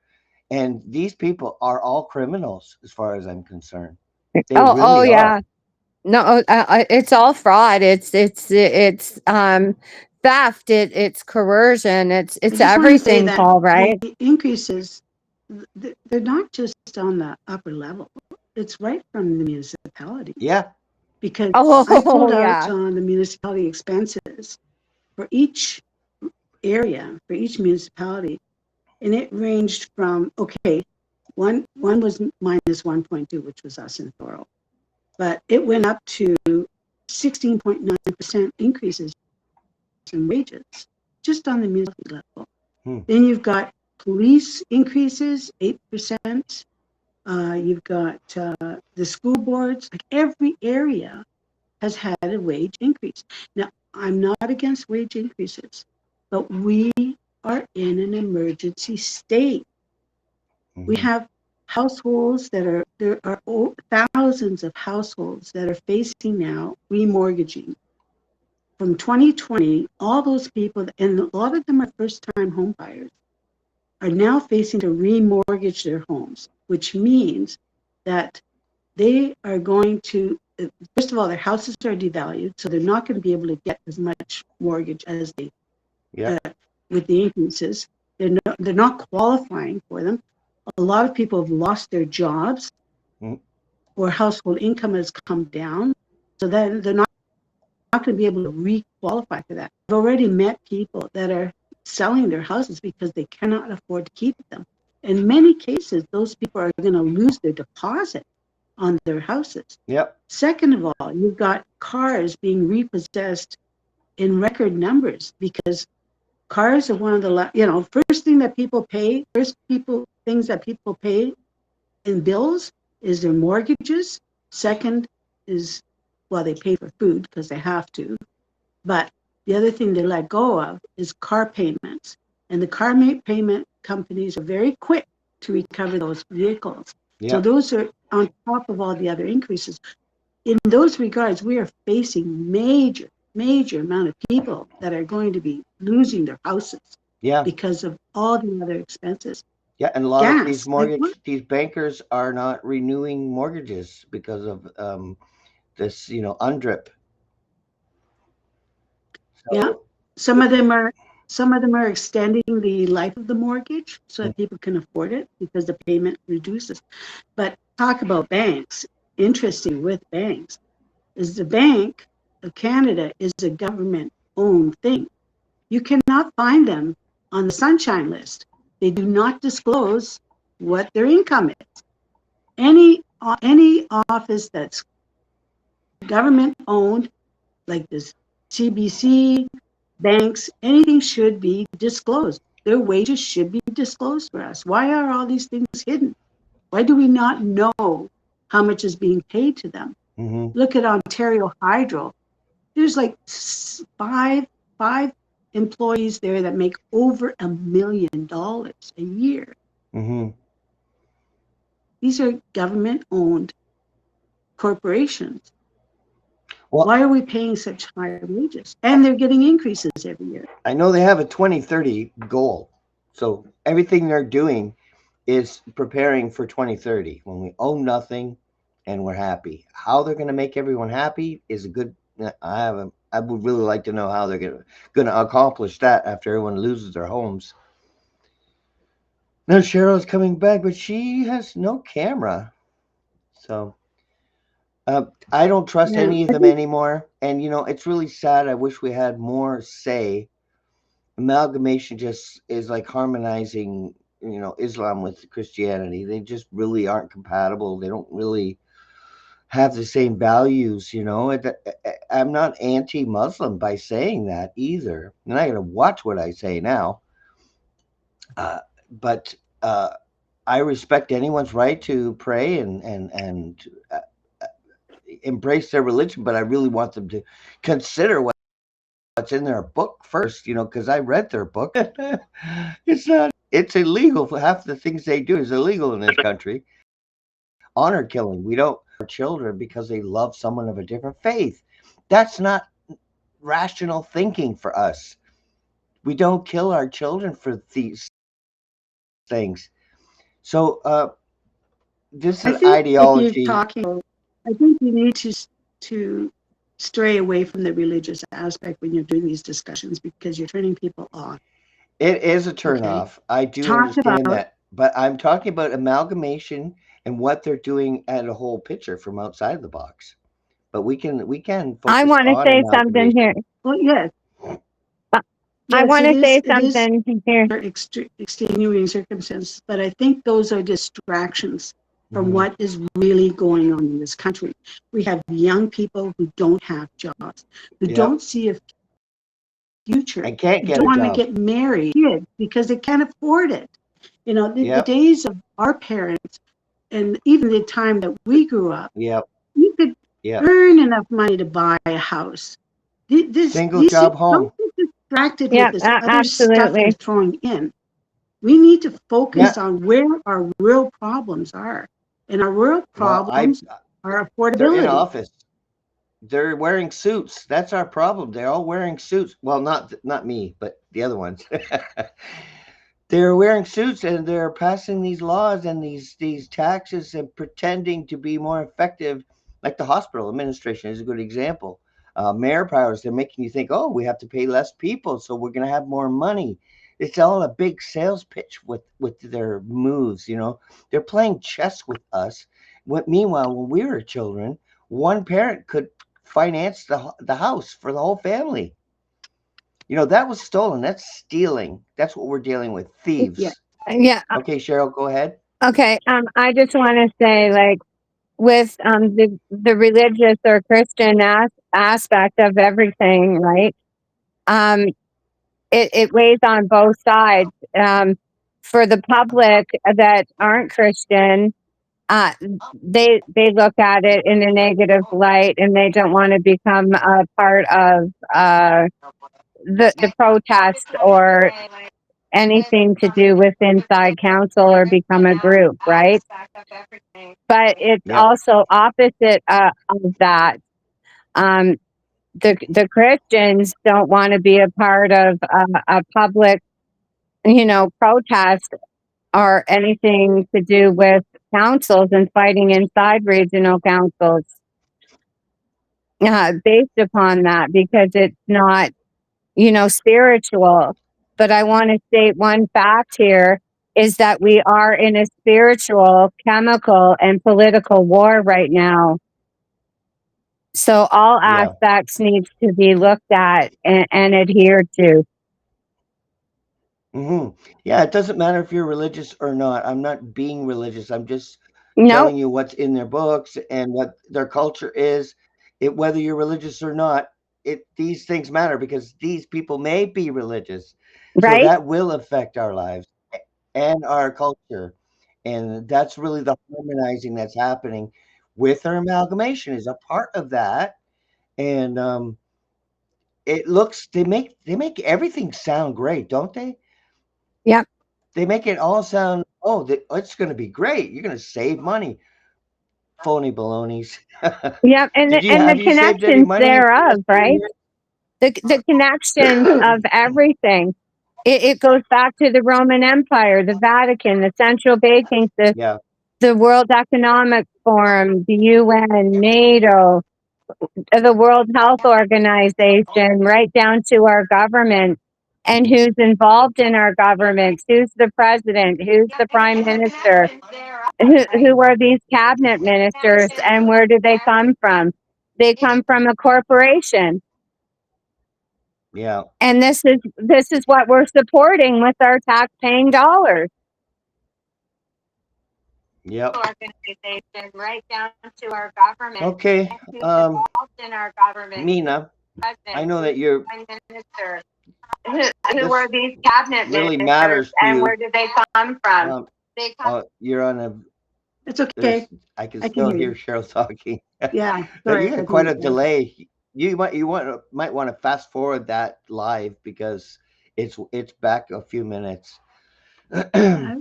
Speaker 2: and these people are all criminals as far as I'm concerned. They
Speaker 4: Oh,
Speaker 2: really are.
Speaker 4: yeah. No, it's all fraud. It's theft. It's coercion.
Speaker 3: I
Speaker 4: It's
Speaker 3: just want to say
Speaker 4: everything,
Speaker 3: that
Speaker 4: Paul.
Speaker 3: the
Speaker 4: Right?
Speaker 3: increases, they're not just on the upper level. It's right from the municipality,
Speaker 2: Yeah.
Speaker 3: because I pulled
Speaker 4: Oh,
Speaker 3: out
Speaker 4: yeah.
Speaker 3: on the municipality expenses for each area, for each municipality, and it ranged from, okay, one was minus 1.2, which was us in Thorold, but it went up to 16.9% increases in wages just on the municipal level.
Speaker 2: Hmm.
Speaker 3: Then you've got police increases, 8%. You've got the school boards, like every area has had a wage increase. Now, I'm not against wage increases, but we are in an emergency state. We
Speaker 2: Hmm.
Speaker 3: have households there are thousands of households that are facing now remortgaging. From 2020, all those people, and a lot of them are first-time home buyers, are now facing to remortgage their homes, which means that they are going to, first of all, their houses are devalued, so they're not going to be able to get as much mortgage as they,
Speaker 2: Yeah.
Speaker 3: with the increases. They're not qualifying for them. A lot of people have lost their jobs,
Speaker 2: Mm.
Speaker 3: or household income has come down, so then they're not going to be able to re-qualify for that. I've already met people that are selling their houses because they cannot afford to keep them. In many cases, those people are going to lose their deposit on their houses.
Speaker 2: Yep.
Speaker 3: Second of all, you've got cars being repossessed in record numbers, because cars are one of the things that people pay in bills is their mortgages. Second is, well, they pay for food because they have to, but the other thing they let go of is car payments. And the car payment companies are very quick to recover those vehicles. So
Speaker 2: Yep.
Speaker 3: those are on top of all the other increases. In those regards, we are facing major amount of people that are going to be losing their houses
Speaker 2: Yeah.
Speaker 3: because of all the other expenses.
Speaker 2: Yeah. And a lot of
Speaker 3: Gas, like what?
Speaker 2: these bankers are not renewing mortgages because of this, UNDRIP.
Speaker 3: Yeah,
Speaker 2: So,
Speaker 3: some of them are some of them are extending the life of the mortgage so that people can afford it because the payment reduces. But talk about banks. Interesting with banks is the Bank of Canada is a government-owned thing. You cannot find them on the Sunshine List. They do not disclose what their income is. Any office that's government-owned, like this CBC, banks, anything should be disclosed. Their wages should be disclosed for us. Why are all these things hidden? Why do we not know how much is being paid to them?
Speaker 2: hmm
Speaker 3: Look at Ontario Hydro. There's like five employees there that make over $1 million a year.
Speaker 2: hmm
Speaker 3: These are government-owned corporations.
Speaker 2: well,
Speaker 3: Why are we paying such high wages? And they're getting increases every year.
Speaker 2: I know they have a 2030 goal. So everything they're doing is preparing for 2030 when we own nothing and we're happy. How they're going to make everyone happy is a good. I would really like to know how they're going to accomplish that after everyone loses their homes. Now Cheryl's coming back, but she has no camera, so I don't trust
Speaker 3: Yeah,
Speaker 2: any of
Speaker 3: I
Speaker 2: them
Speaker 3: think,
Speaker 2: anymore. And it's really sad. I wish we had more say. Amalgamation just is like harmonizing, Islam with Christianity. They just really aren't compatible. They don't really have the same values. I'm not anti-Muslim by saying that either, and I got to watch what I say now. But I respect anyone's right to pray and embrace their religion, but I really want them to consider what's in their book first, because I read their book. It's illegal. Half the things they do is illegal in this country. Honor killing. We don't our children because they love someone of a different faith. That's not rational thinking for us. We don't kill our children for these things. So this
Speaker 3: I
Speaker 2: is
Speaker 3: think if you're
Speaker 2: ideology.
Speaker 3: talking, I think you need to stray away from the religious aspect when you're doing these discussions because you're turning people off.
Speaker 2: It is a
Speaker 3: Okay,
Speaker 2: turnoff. I do
Speaker 3: talk
Speaker 2: understand
Speaker 3: about
Speaker 2: that, but I'm talking about amalgamation and what they're doing at a whole picture from outside the box. But we can
Speaker 4: I
Speaker 2: focus
Speaker 4: want to
Speaker 2: on
Speaker 4: say something
Speaker 2: amalgamation.
Speaker 4: here.
Speaker 3: well, yes,
Speaker 4: Uh, I
Speaker 3: yes,
Speaker 4: want
Speaker 3: it
Speaker 4: to
Speaker 3: is.
Speaker 4: say
Speaker 3: It is
Speaker 4: something here.
Speaker 3: extenuating circumstances, but I think those are distractions from
Speaker 2: Mhm.
Speaker 3: what is really going on in this country. We have young people who don't have jobs, who
Speaker 2: Yep.
Speaker 3: don't see a future,
Speaker 2: And can't
Speaker 3: who
Speaker 2: get
Speaker 3: don't
Speaker 2: a
Speaker 3: want to
Speaker 2: job.
Speaker 3: get married kids because they can't afford it. The
Speaker 2: Yep.
Speaker 3: days of our parents and even the time that we grew up,
Speaker 2: Yep.
Speaker 3: you could
Speaker 2: Yep.
Speaker 3: earn enough money to buy a house.
Speaker 2: Single
Speaker 3: These
Speaker 2: job
Speaker 3: things, don't
Speaker 2: home.
Speaker 3: get distracted with
Speaker 4: Yeah,
Speaker 3: this other stuff you're
Speaker 4: absolutely.
Speaker 3: throwing in. We need to
Speaker 2: Yeah.
Speaker 3: focus on where our real problems are. And our real
Speaker 2: Well, I
Speaker 3: problems are
Speaker 2: they're in
Speaker 3: affordability.
Speaker 2: office. They're wearing suits. That's our problem. They're all wearing suits. Well, not me, but the other ones. They're wearing suits and they're passing these laws and these taxes and pretending to be more effective. Like the hospital administration is a good example. Mayor powers, they're making you think, oh, we have to pay less people, so we're going to have more money. It's all a big sales pitch with their moves. They're playing chess with us. Meanwhile, when we were children, one parent could finance the house for the whole family. That was stolen. That's stealing. That's what we're dealing with.
Speaker 3: Yeah.
Speaker 2: Thieves.
Speaker 4: Yeah.
Speaker 2: Okay, Cheryl, go ahead.
Speaker 4: Okay. I just want to say, like, with the religious or Christian aspect of everything, right? Um, it weighs on both sides. For the public that aren't Christian, uh, they look at it in a negative light, and they don't want to become a part of the protest or anything to do with inside council or become a group, right? But it's
Speaker 2: Yep.
Speaker 4: also opposite of that. Um, the Christians don't want to be a part of a public, protest or anything to do with councils and fighting inside regional councils based upon that because it's not, spiritual. But I want to state one fact here is that we are in a spiritual, chemical, and political war right now. So all
Speaker 2: Yeah.
Speaker 4: aspects needs to be looked at and adhered to.
Speaker 2: hmm Yeah, it doesn't matter if you're religious or not. I'm not being religious. I'm just
Speaker 4: No,
Speaker 2: telling you what's in their books and what their culture is. Whether you're religious or not, these things matter because these people may be religious. So
Speaker 4: right?
Speaker 2: that will affect our lives and our culture. And that's really the harmonizing that's happening with our amalgamation is a part of that. And it looks they make everything sound great, don't they?
Speaker 4: Yep.
Speaker 2: They make it all sound, oh, it's going to be great. You're going to save money. Phony balonies.
Speaker 4: Yep. And
Speaker 2: Did you
Speaker 4: and the
Speaker 2: have you saved any
Speaker 4: connections
Speaker 2: money in the last
Speaker 4: thereof, right?
Speaker 2: 3
Speaker 4: The connections of everything. It goes back to the Roman Empire, the Vatican, the central banking system,
Speaker 2: Yeah,
Speaker 4: the World Economic Forum, the UN, NATO, the World Health Organization, right down to our government and who's involved in our government, who's the president, who's the prime minister, who are these cabinet ministers, and where do they come from? They come from a corporation.
Speaker 2: yeah.
Speaker 4: And this is what we're supporting with our tax paying dollars.
Speaker 2: Yep.
Speaker 4: Organization, right down to our government.
Speaker 2: Okay.
Speaker 4: Who's involved in our government?
Speaker 2: Mina,
Speaker 4: President,
Speaker 2: I know that you're
Speaker 4: prime minister. Who
Speaker 2: this
Speaker 4: were these cabinet
Speaker 2: really
Speaker 4: ministers,
Speaker 2: matters to
Speaker 4: and
Speaker 2: you.
Speaker 4: where did they come from?
Speaker 2: Um,
Speaker 4: They come.
Speaker 2: you're on a.
Speaker 3: It's okay.
Speaker 2: There's. I can
Speaker 3: I can
Speaker 2: still
Speaker 3: hear
Speaker 2: hear
Speaker 3: you.
Speaker 2: Cheryl talking.
Speaker 3: Yeah.
Speaker 2: But you
Speaker 3: Sorry.
Speaker 2: got quite a delay. You might want to fast forward that live because it's back a few minutes.
Speaker 3: Yeah,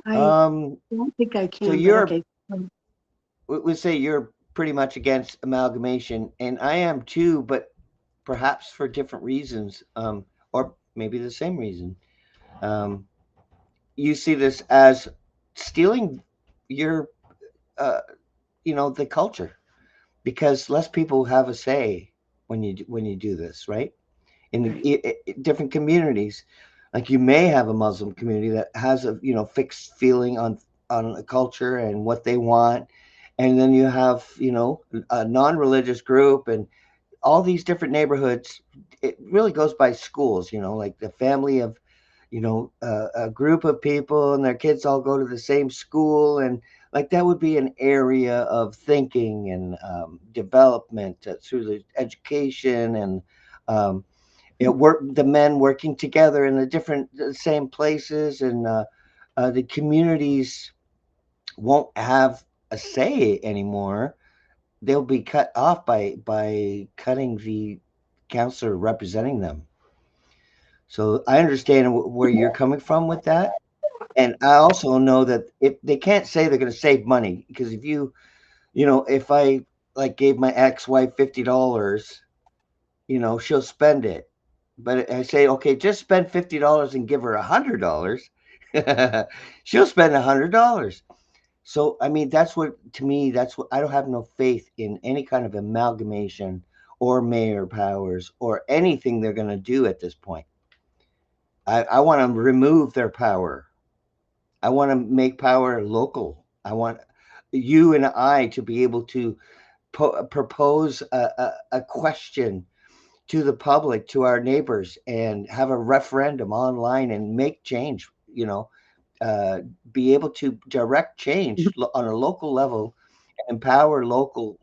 Speaker 3: I
Speaker 2: um.
Speaker 3: don't think I can.
Speaker 2: So
Speaker 3: But
Speaker 2: you're.
Speaker 3: okay.
Speaker 2: We say you're pretty much against amalgamation, and I am too, but perhaps for different reasons, or maybe the same reason. Um, you see this as stealing your, uh, the culture, because less people have a say when you do this, right? In
Speaker 3: Right.
Speaker 2: different communities, like you may have a Muslim community that has a fixed feeling on a culture and what they want, and then you have a non-religious group and all these different neighborhoods. It really goes by schools, like the family of a group of people and their kids all go to the same school, and like that would be an area of thinking and development through the education and work the men working together in the same places, and the communities won't have a say anymore. They'll be cut off by cutting the counselor representing them. So I understand where you're coming from with that. And I also know that if they can't say they're going to save money, because if I like gave my ex-wife $50, she'll spend it. But I say, okay, just spend $50 and give her $100. She'll spend $100. So I mean, to me, that's what I don't have no faith in any kind of amalgamation or mayor powers or anything they're going to do at this point. I want to remove their power. I want to make power local. I want you and I to be able to propose a question to the public, to our neighbors, and have a referendum online and make change. Be able to direct change on a local level, empower local.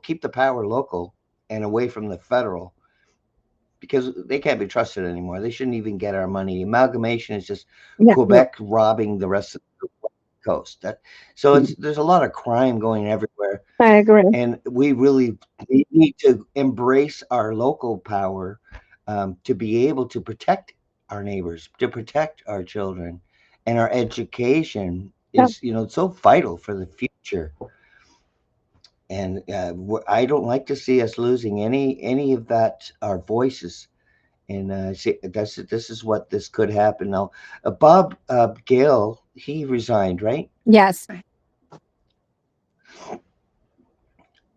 Speaker 2: Keep the power local and away from the federal, because they can't be trusted anymore. They shouldn't even get our money. Amalgamation is just
Speaker 4: Yeah,
Speaker 2: Quebec robbing the rest of the coast. So there's a lot of crime going everywhere,
Speaker 4: I agree.
Speaker 2: and we really need to embrace our local power, to be able to protect our neighbors, to protect our children, and our education
Speaker 4: Yeah.
Speaker 2: is so vital for the future. And I don't like to see us losing any of that, our voices. And this is what this could happen now. Bob Gale, he resigned, right?
Speaker 4: Yes.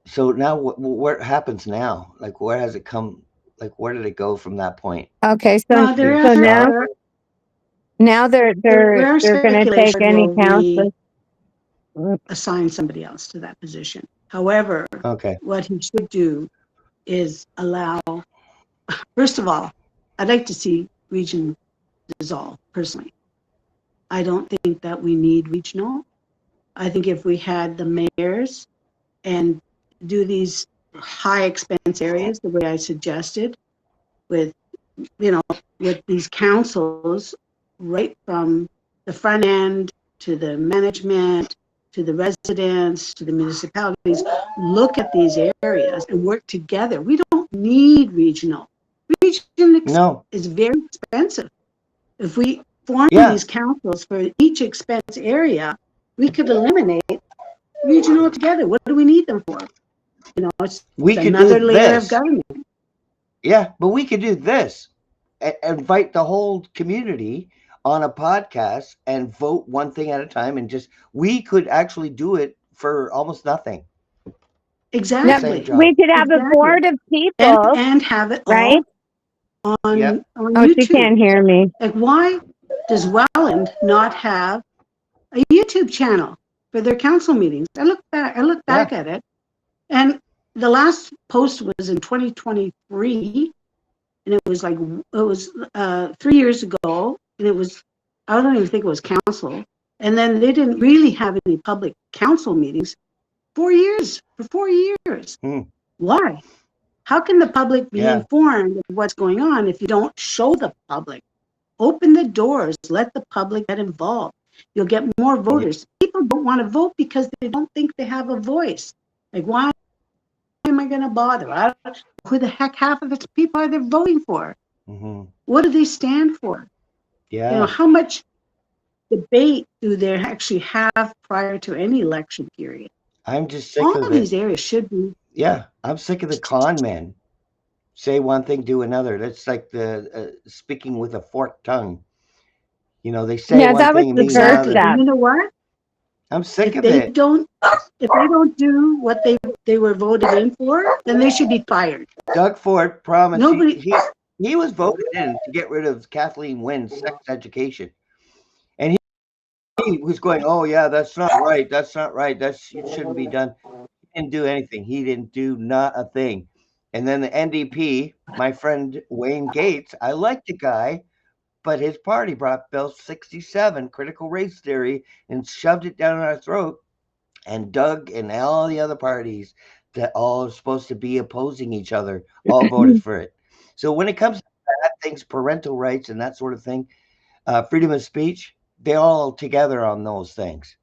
Speaker 2: So now what happens now? Like, where has it come? Like, where did it go from that point?
Speaker 4: Okay. So
Speaker 3: Well,
Speaker 2: Did it
Speaker 4: so
Speaker 2: stop?
Speaker 4: now they're
Speaker 3: there are
Speaker 4: going to take
Speaker 3: speculations
Speaker 4: any
Speaker 3: will
Speaker 4: counselor.
Speaker 3: assign somebody else to that position. However,
Speaker 2: Okay.
Speaker 3: what he should do is allow. First of all, I'd like to see region dissolve personally. I don't think that we need regional. I think if we had the mayors and do these high expense areas the way I suggested, with with these councils, right from the front end to the management to the residents to the municipalities, look at these areas and work together. We don't need regional.
Speaker 2: No.
Speaker 3: Is very expensive. If we form
Speaker 2: Yeah.
Speaker 3: these councils for each expense area, we could eliminate regional together. What do we need them for? It's
Speaker 2: We could
Speaker 3: another
Speaker 2: do
Speaker 3: layer of
Speaker 2: this.
Speaker 3: government.
Speaker 2: Yeah, but we could do this. Invite the whole community on a podcast and vote one thing at a time, and we could actually do it for almost nothing.
Speaker 3: Exactly.
Speaker 2: Same job.
Speaker 4: We could have a board of people,
Speaker 3: and have it
Speaker 4: right?
Speaker 3: all on
Speaker 2: Yep.
Speaker 3: on
Speaker 4: Oh, she
Speaker 3: YouTube.
Speaker 4: can't hear me.
Speaker 3: Like, why does Welland not have a YouTube channel for their council meetings? I look back at it, and the last post was in 2023, and it was 3 years ago, and it was, I don't even think it was council. And then they didn't really have any public council meetings 4 years, for 4 years. Why? How can the public be informed of what's going on if you don't show the public? Open the doors, let the public get involved. You'll get more voters. People don't want to vote because they don't think they have a voice. Like, why am I going to bother? I don't know who the heck half of the people are they voting for? What do they stand for?
Speaker 2: Yeah.
Speaker 3: You know, how much debate do they actually have prior to any election period?
Speaker 2: I'm just sick
Speaker 3: All
Speaker 2: of
Speaker 3: of
Speaker 2: it.
Speaker 3: these areas should be.
Speaker 2: Yeah, I'm sick of the con men. Say one thing, do another. That's like the speaking with a forked tongue. You know, they say
Speaker 4: Yeah,
Speaker 2: one
Speaker 4: that was
Speaker 2: thing and
Speaker 4: the
Speaker 2: mean
Speaker 4: first
Speaker 3: Exactly.
Speaker 2: another.
Speaker 3: And
Speaker 4: step.
Speaker 3: you know what?
Speaker 2: I'm sick
Speaker 3: If
Speaker 2: of
Speaker 3: they
Speaker 2: it.
Speaker 3: don't do what they were voted in for, then they should be fired.
Speaker 2: Doug Ford promised
Speaker 3: Nobody.
Speaker 2: he was voted in to get rid of Kathleen Wynne's sex education. And he was going, oh, yeah, that's not right. That's not right. It shouldn't be done. He didn't do anything. He didn't do not a thing. And then the NDP, my friend Wayne Gates, I like the guy, but his party brought Bill 67, critical race theory, and shoved it down our throat. And Doug and all the other parties that all are supposed to be opposing each other all voted for it. So when it comes to that things, parental rights and that sort of thing, freedom of speech, they're all together on those things,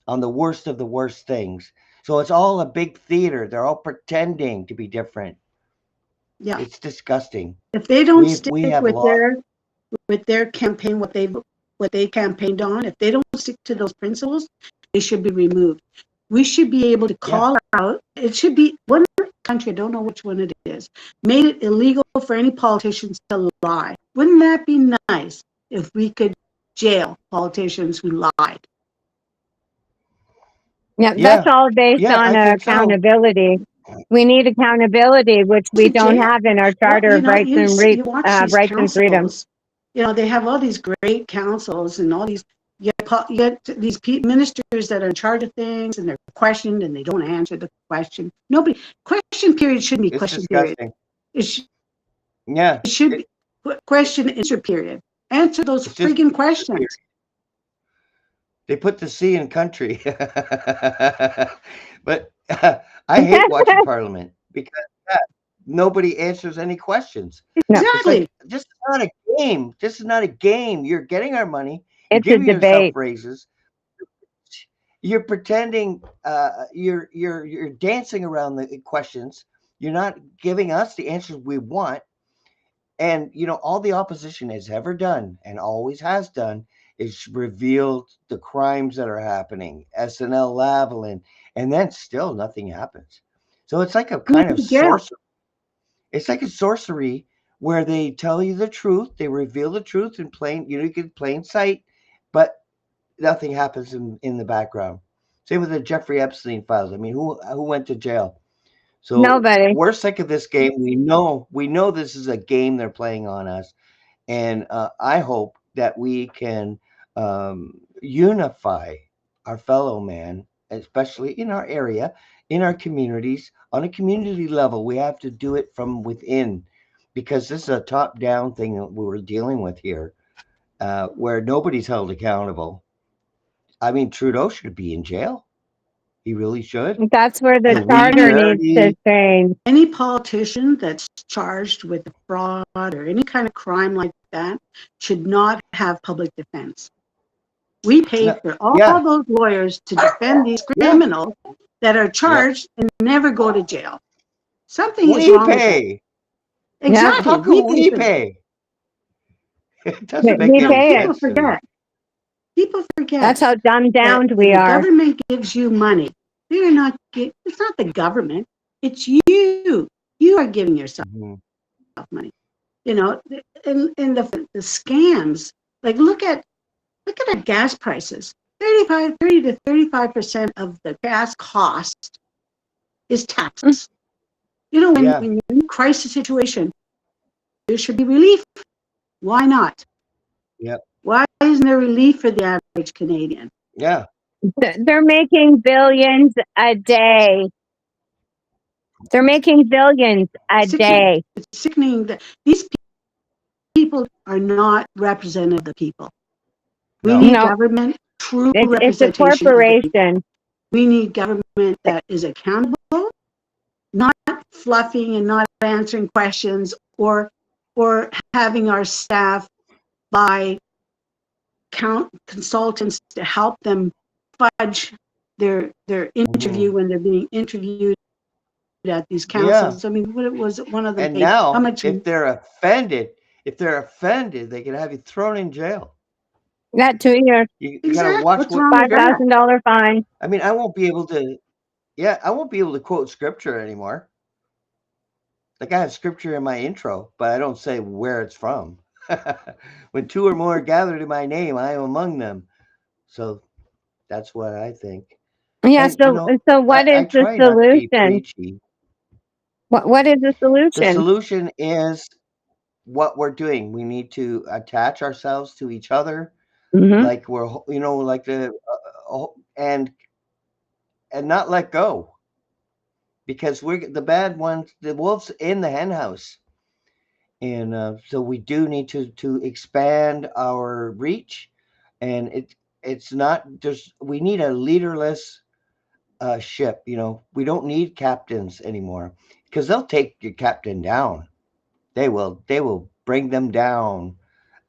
Speaker 2: on the worst of the worst things. So it's all a big theater. They're all pretending to be different.
Speaker 3: Yeah.
Speaker 2: It's disgusting.
Speaker 3: If they don't
Speaker 2: We
Speaker 3: stick
Speaker 2: have
Speaker 3: with
Speaker 2: lost.
Speaker 3: their campaign, what they campaigned on, if they don't stick to those principles, they should be removed. We should be able to call out. It should be one country, I don't know which one it is, made it illegal for any politicians to lie. Wouldn't that be nice if we could jail politicians who lied?
Speaker 4: Yeah, that's
Speaker 2: Yeah,
Speaker 4: all based
Speaker 2: yeah,
Speaker 4: on
Speaker 2: I think so.
Speaker 4: accountability. We need accountability, which we
Speaker 3: To
Speaker 4: don't
Speaker 3: jail.
Speaker 4: have in our
Speaker 3: Well,
Speaker 4: Charter
Speaker 3: you
Speaker 4: of
Speaker 3: know,
Speaker 4: Rights and
Speaker 3: you watch these
Speaker 4: Rights and Freedoms.
Speaker 3: councils. You know, they have all these great councils and all these. You get these ministers that are in charge of things, and they're questioned, and they don't answer the question. Nobody question period shouldn't be
Speaker 2: It's
Speaker 3: question period.
Speaker 2: disgusting.
Speaker 3: It, sh-
Speaker 2: Yeah,
Speaker 3: it should be question answer period. Answer those
Speaker 2: it's just
Speaker 3: freaking questions.
Speaker 2: they put the C in country. But I hate watching Parliament because nobody answers any questions.
Speaker 4: No,
Speaker 2: It's
Speaker 3: Exactly.
Speaker 2: like this is not a game. This is not a game. You're getting our money. You're
Speaker 4: it's a
Speaker 2: giving yourself
Speaker 4: debate.
Speaker 2: raises. You're pretending. You're dancing around the questions. You're not giving us the answers we want. And you know, all the opposition has ever done and always has done is revealed the crimes that are happening, SNL Lavalin, and then still nothing happens. So it's like a kind of
Speaker 3: Yeah.
Speaker 2: sorcery. It's like a sorcery where they tell you the truth, they reveal the truth in plain, you get plain sight, but nothing happens in the background. Same with the Jeffrey Epstein files. I mean, who went to jail? So
Speaker 4: Nobody.
Speaker 2: we're sick of this game. We know this is a game they're playing on us, and I hope that we can unify our fellow man, especially in our area, in our communities, on a community level. We have to do it from within, because this is a top-down thing that we're dealing with here, where nobody's held accountable. I mean, Trudeau should be in jail. He really should.
Speaker 4: That's where the
Speaker 2: The We
Speaker 4: Charter needs to
Speaker 2: Charity.
Speaker 4: change.
Speaker 3: Any politician that's charged with fraud or any kind of crime like that should not have public defense. We pay
Speaker 2: No,
Speaker 3: for all
Speaker 2: yeah,
Speaker 3: those lawyers to defend these
Speaker 2: yeah,
Speaker 3: criminals that are
Speaker 2: yeah.
Speaker 3: charged and never go to jail. Something is
Speaker 2: We
Speaker 3: wrong with that.
Speaker 2: pay.
Speaker 4: Yeah,
Speaker 3: Exactly.
Speaker 2: How
Speaker 3: We
Speaker 2: can
Speaker 3: pay
Speaker 2: we
Speaker 3: for that.
Speaker 2: pay? It doesn't make
Speaker 4: we
Speaker 3: You know,
Speaker 2: any
Speaker 4: pay it.
Speaker 3: people
Speaker 2: sense to me.
Speaker 3: forget. People forget
Speaker 4: That's how dumbed
Speaker 3: that
Speaker 4: down
Speaker 3: when
Speaker 4: we
Speaker 3: the
Speaker 4: are.
Speaker 3: government gives you money, it's not the government, it's you. You are giving yourself
Speaker 2: Mhm.
Speaker 3: money. You know, and the scams, like look at our gas prices. 30 to 35% of the gas cost is taxes. You know,
Speaker 2: Yeah,
Speaker 3: when you're in a crisis situation, there should be relief. Why not?
Speaker 2: yeah,
Speaker 3: Why isn't there relief for the average Canadian?
Speaker 2: yeah.
Speaker 4: They're making billions a day. They're making billions a
Speaker 3: Sickening.
Speaker 4: day.
Speaker 3: It's sickening that these people are not representative of the people. We
Speaker 2: No,
Speaker 3: need
Speaker 4: No,
Speaker 3: government true
Speaker 4: It's a
Speaker 3: representation of the people.
Speaker 4: corporation.
Speaker 3: We need government that is accountable, not fluffing and not answering questions, or having our staff buy consultants to help them fudge their interview when they're being interviewed at these
Speaker 2: Yeah.
Speaker 3: councils. I mean, what was it? One of them
Speaker 2: And
Speaker 3: paid how
Speaker 2: now,
Speaker 3: much?
Speaker 2: if they're offended, they can have you thrown in jail.
Speaker 4: Got 2 years,
Speaker 2: You got to
Speaker 3: Exactly.
Speaker 2: watch
Speaker 3: What's
Speaker 2: what
Speaker 3: wrong with that?
Speaker 2: scripture.
Speaker 4: $5,000 fine.
Speaker 2: I mean, I won't be able to. Yeah, I won't be able to quote scripture anymore. Like I have scripture in my intro, but I don't say where it's from. When two or more are gathered in my name, I am among them. So that's what I think.
Speaker 4: Yeah.
Speaker 2: And you
Speaker 4: So,
Speaker 2: know,
Speaker 4: what
Speaker 2: I
Speaker 4: is the
Speaker 2: try not to be
Speaker 4: solution?
Speaker 2: preachy.
Speaker 4: What is the
Speaker 2: The
Speaker 4: solution?
Speaker 2: solution is what we're doing. We need to attach ourselves to each other,
Speaker 4: Hmm.
Speaker 2: like we're, like and not let go, because we're the bad ones, the wolves in the hen house. And so we do need to expand our reach, and it's not just we need a leaderless ship. We don't need captains anymore, because they'll take your captain down. They will bring them down,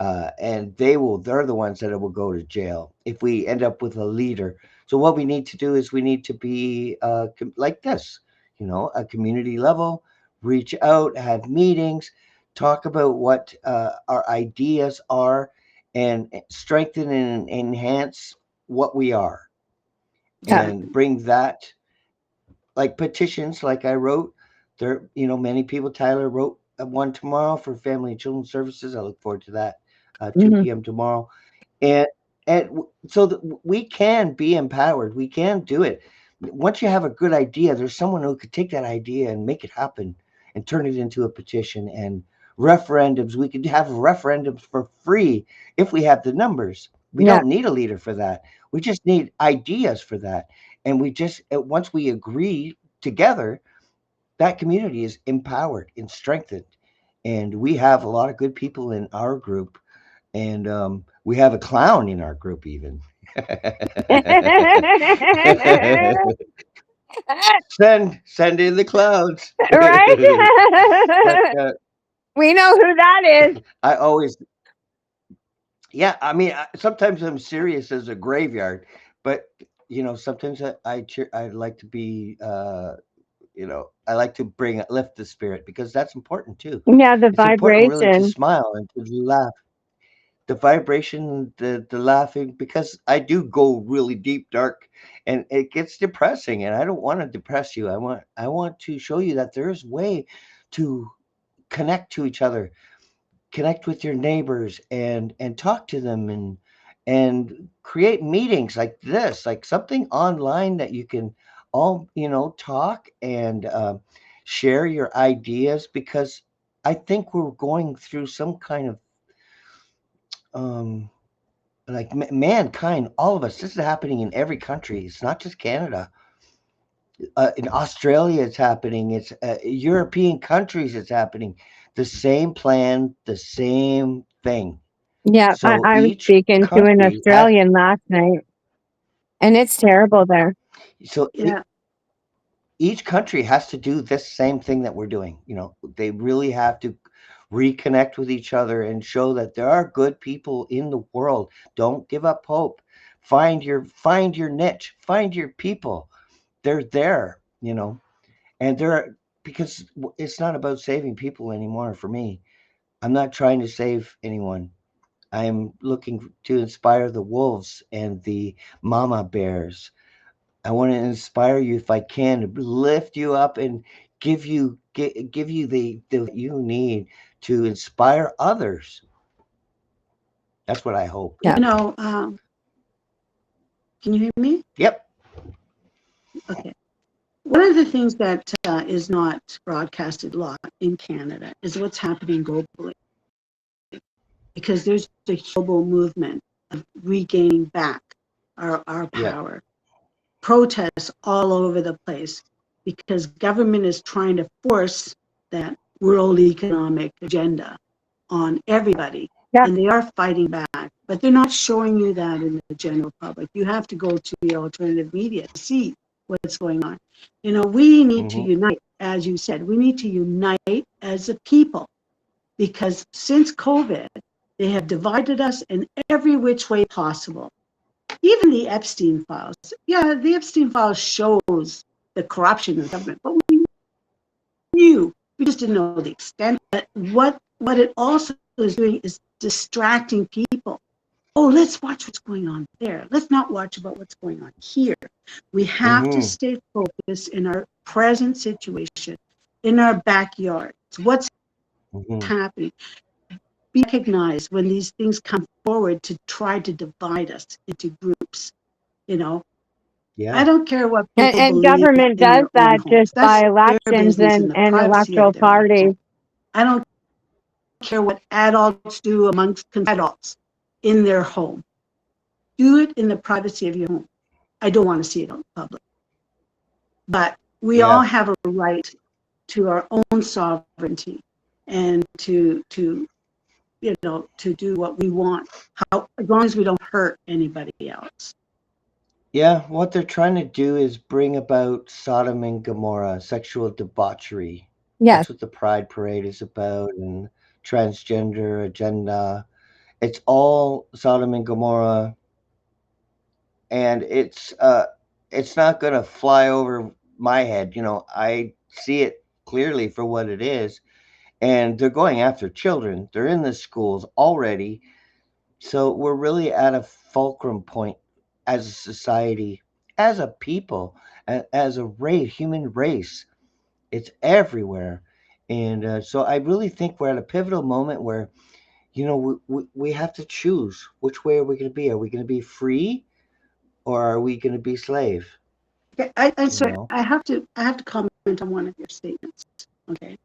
Speaker 2: and they're the ones that will go to jail if we end up with a leader. So what we need to do is we need to be like this, a community level, reach out, have meetings, talk about what our ideas are, and strengthen and enhance what we are,
Speaker 4: Yeah.
Speaker 2: and bring that, like petitions like I wrote. There, many people. Tyler wrote one tomorrow for Family and Children's Services. I look forward to that. 2
Speaker 4: Hmm.
Speaker 2: p.m. tomorrow, and so that we can be empowered. We can do it. Once you have a good idea, there's someone who could take that idea and make it happen and turn it into a petition and referendums. We could have referendums for free if we have the numbers. We
Speaker 4: Yeah.
Speaker 2: don't need a leader for that. We just need ideas for that. And we just, once we agree together, that community is empowered and strengthened. And we have a lot of good people in our group. And we have a clown in our group, even. Send in the clowns.
Speaker 4: Right?
Speaker 2: But
Speaker 4: We know who that is.
Speaker 2: I always, yeah, I mean, sometimes I'm serious as a graveyard, but sometimes I like to be, I like to lift the spirit, because that's important too.
Speaker 4: Yeah, the
Speaker 2: It's important really to
Speaker 4: vibration.
Speaker 2: smile and to laugh. The vibration, the laughing, because I do go really deep, dark, and it gets depressing, and I don't want to depress you. I want to show you that there's way to connect to each other, connect with your neighbors, and talk to them, and create meetings like this, like something online that you can all talk and share your ideas, because I think we're going through some kind of um like mankind, all of us. This is happening in every country. It's not just Canada. In Australia, it's happening. It's European countries. It's happening. The same plan, the same thing.
Speaker 4: Yeah,
Speaker 2: So
Speaker 4: I was
Speaker 2: each
Speaker 4: speaking to an
Speaker 2: country has.
Speaker 4: Australian last night, and it's terrible there.
Speaker 2: So
Speaker 3: Yeah.
Speaker 2: each country has to do this same thing that we're doing. They really have to reconnect with each other and show that there are good people in the world. Don't give up hope. Find your niche. Find your people. They're there. And they're because it's not about saving people anymore for me. I'm not trying to save anyone. I'm looking to inspire the wolves and the mama bears. I want to inspire you, if I can, to lift you up and give you the you need to inspire others. That's what I hope.
Speaker 4: Yeah.
Speaker 3: Can you hear me?
Speaker 2: Yep.
Speaker 3: Okay. One of the things that is not broadcasted a lot in Canada is what's happening globally, because there's a global movement of regaining back our
Speaker 2: Yeah.
Speaker 3: power. Protests all over the place because government is trying to force that world economic agenda on everybody.
Speaker 4: Yeah.
Speaker 3: and they are fighting back, but they're not showing you that in the general public. You have to go to the alternative media to see what's going on. We need to unite, as you said, we need to unite as a people, because since COVID, they have divided us in every which way possible. Even the Epstein files. Yeah, the Epstein files shows the corruption in government, but we just didn't know the extent. But what it also is doing is distracting people. Oh, let's watch what's going on there. Let's not watch about what's going on here. We have to stay focused in our present situation, in our backyards. What's happening? Be recognized when these things come forward to try to divide us into groups. You know, I
Speaker 2: Yeah.
Speaker 3: don't care what
Speaker 4: And,
Speaker 3: people
Speaker 4: and
Speaker 3: believe
Speaker 4: government
Speaker 3: in
Speaker 4: does
Speaker 3: their own
Speaker 4: that
Speaker 3: homes.
Speaker 4: just by
Speaker 3: That's their
Speaker 4: elections
Speaker 3: business and the
Speaker 4: and
Speaker 3: privacy of
Speaker 4: electoral
Speaker 3: their own
Speaker 4: parties.
Speaker 3: home. I don't care what adults do amongst adults in their home. Do it in the privacy of your home. I don't want to see it in public. But we all
Speaker 2: Yeah.
Speaker 3: have a right to our own sovereignty and to do what we want, as long as we don't hurt anybody else.
Speaker 2: Yeah. What they're trying to do is bring about Sodom and Gomorrah, sexual debauchery.
Speaker 4: Yes.
Speaker 2: That's what the Pride Parade is about, and transgender agenda. It's all Sodom and Gomorrah, and it's not gonna fly over my head. I see it clearly for what it is, and they're going after children. They're in the schools already. So we're really at a fulcrum point as a society, as a people, as a race, human race. It's everywhere. And so I really think we're at a pivotal moment where, we have to choose which way are we going to be? Are we going to be free, or are we going to be slave?
Speaker 3: Okay, I'm
Speaker 2: You
Speaker 3: sorry.
Speaker 2: know?
Speaker 3: I have to comment on one of your statements. Okay,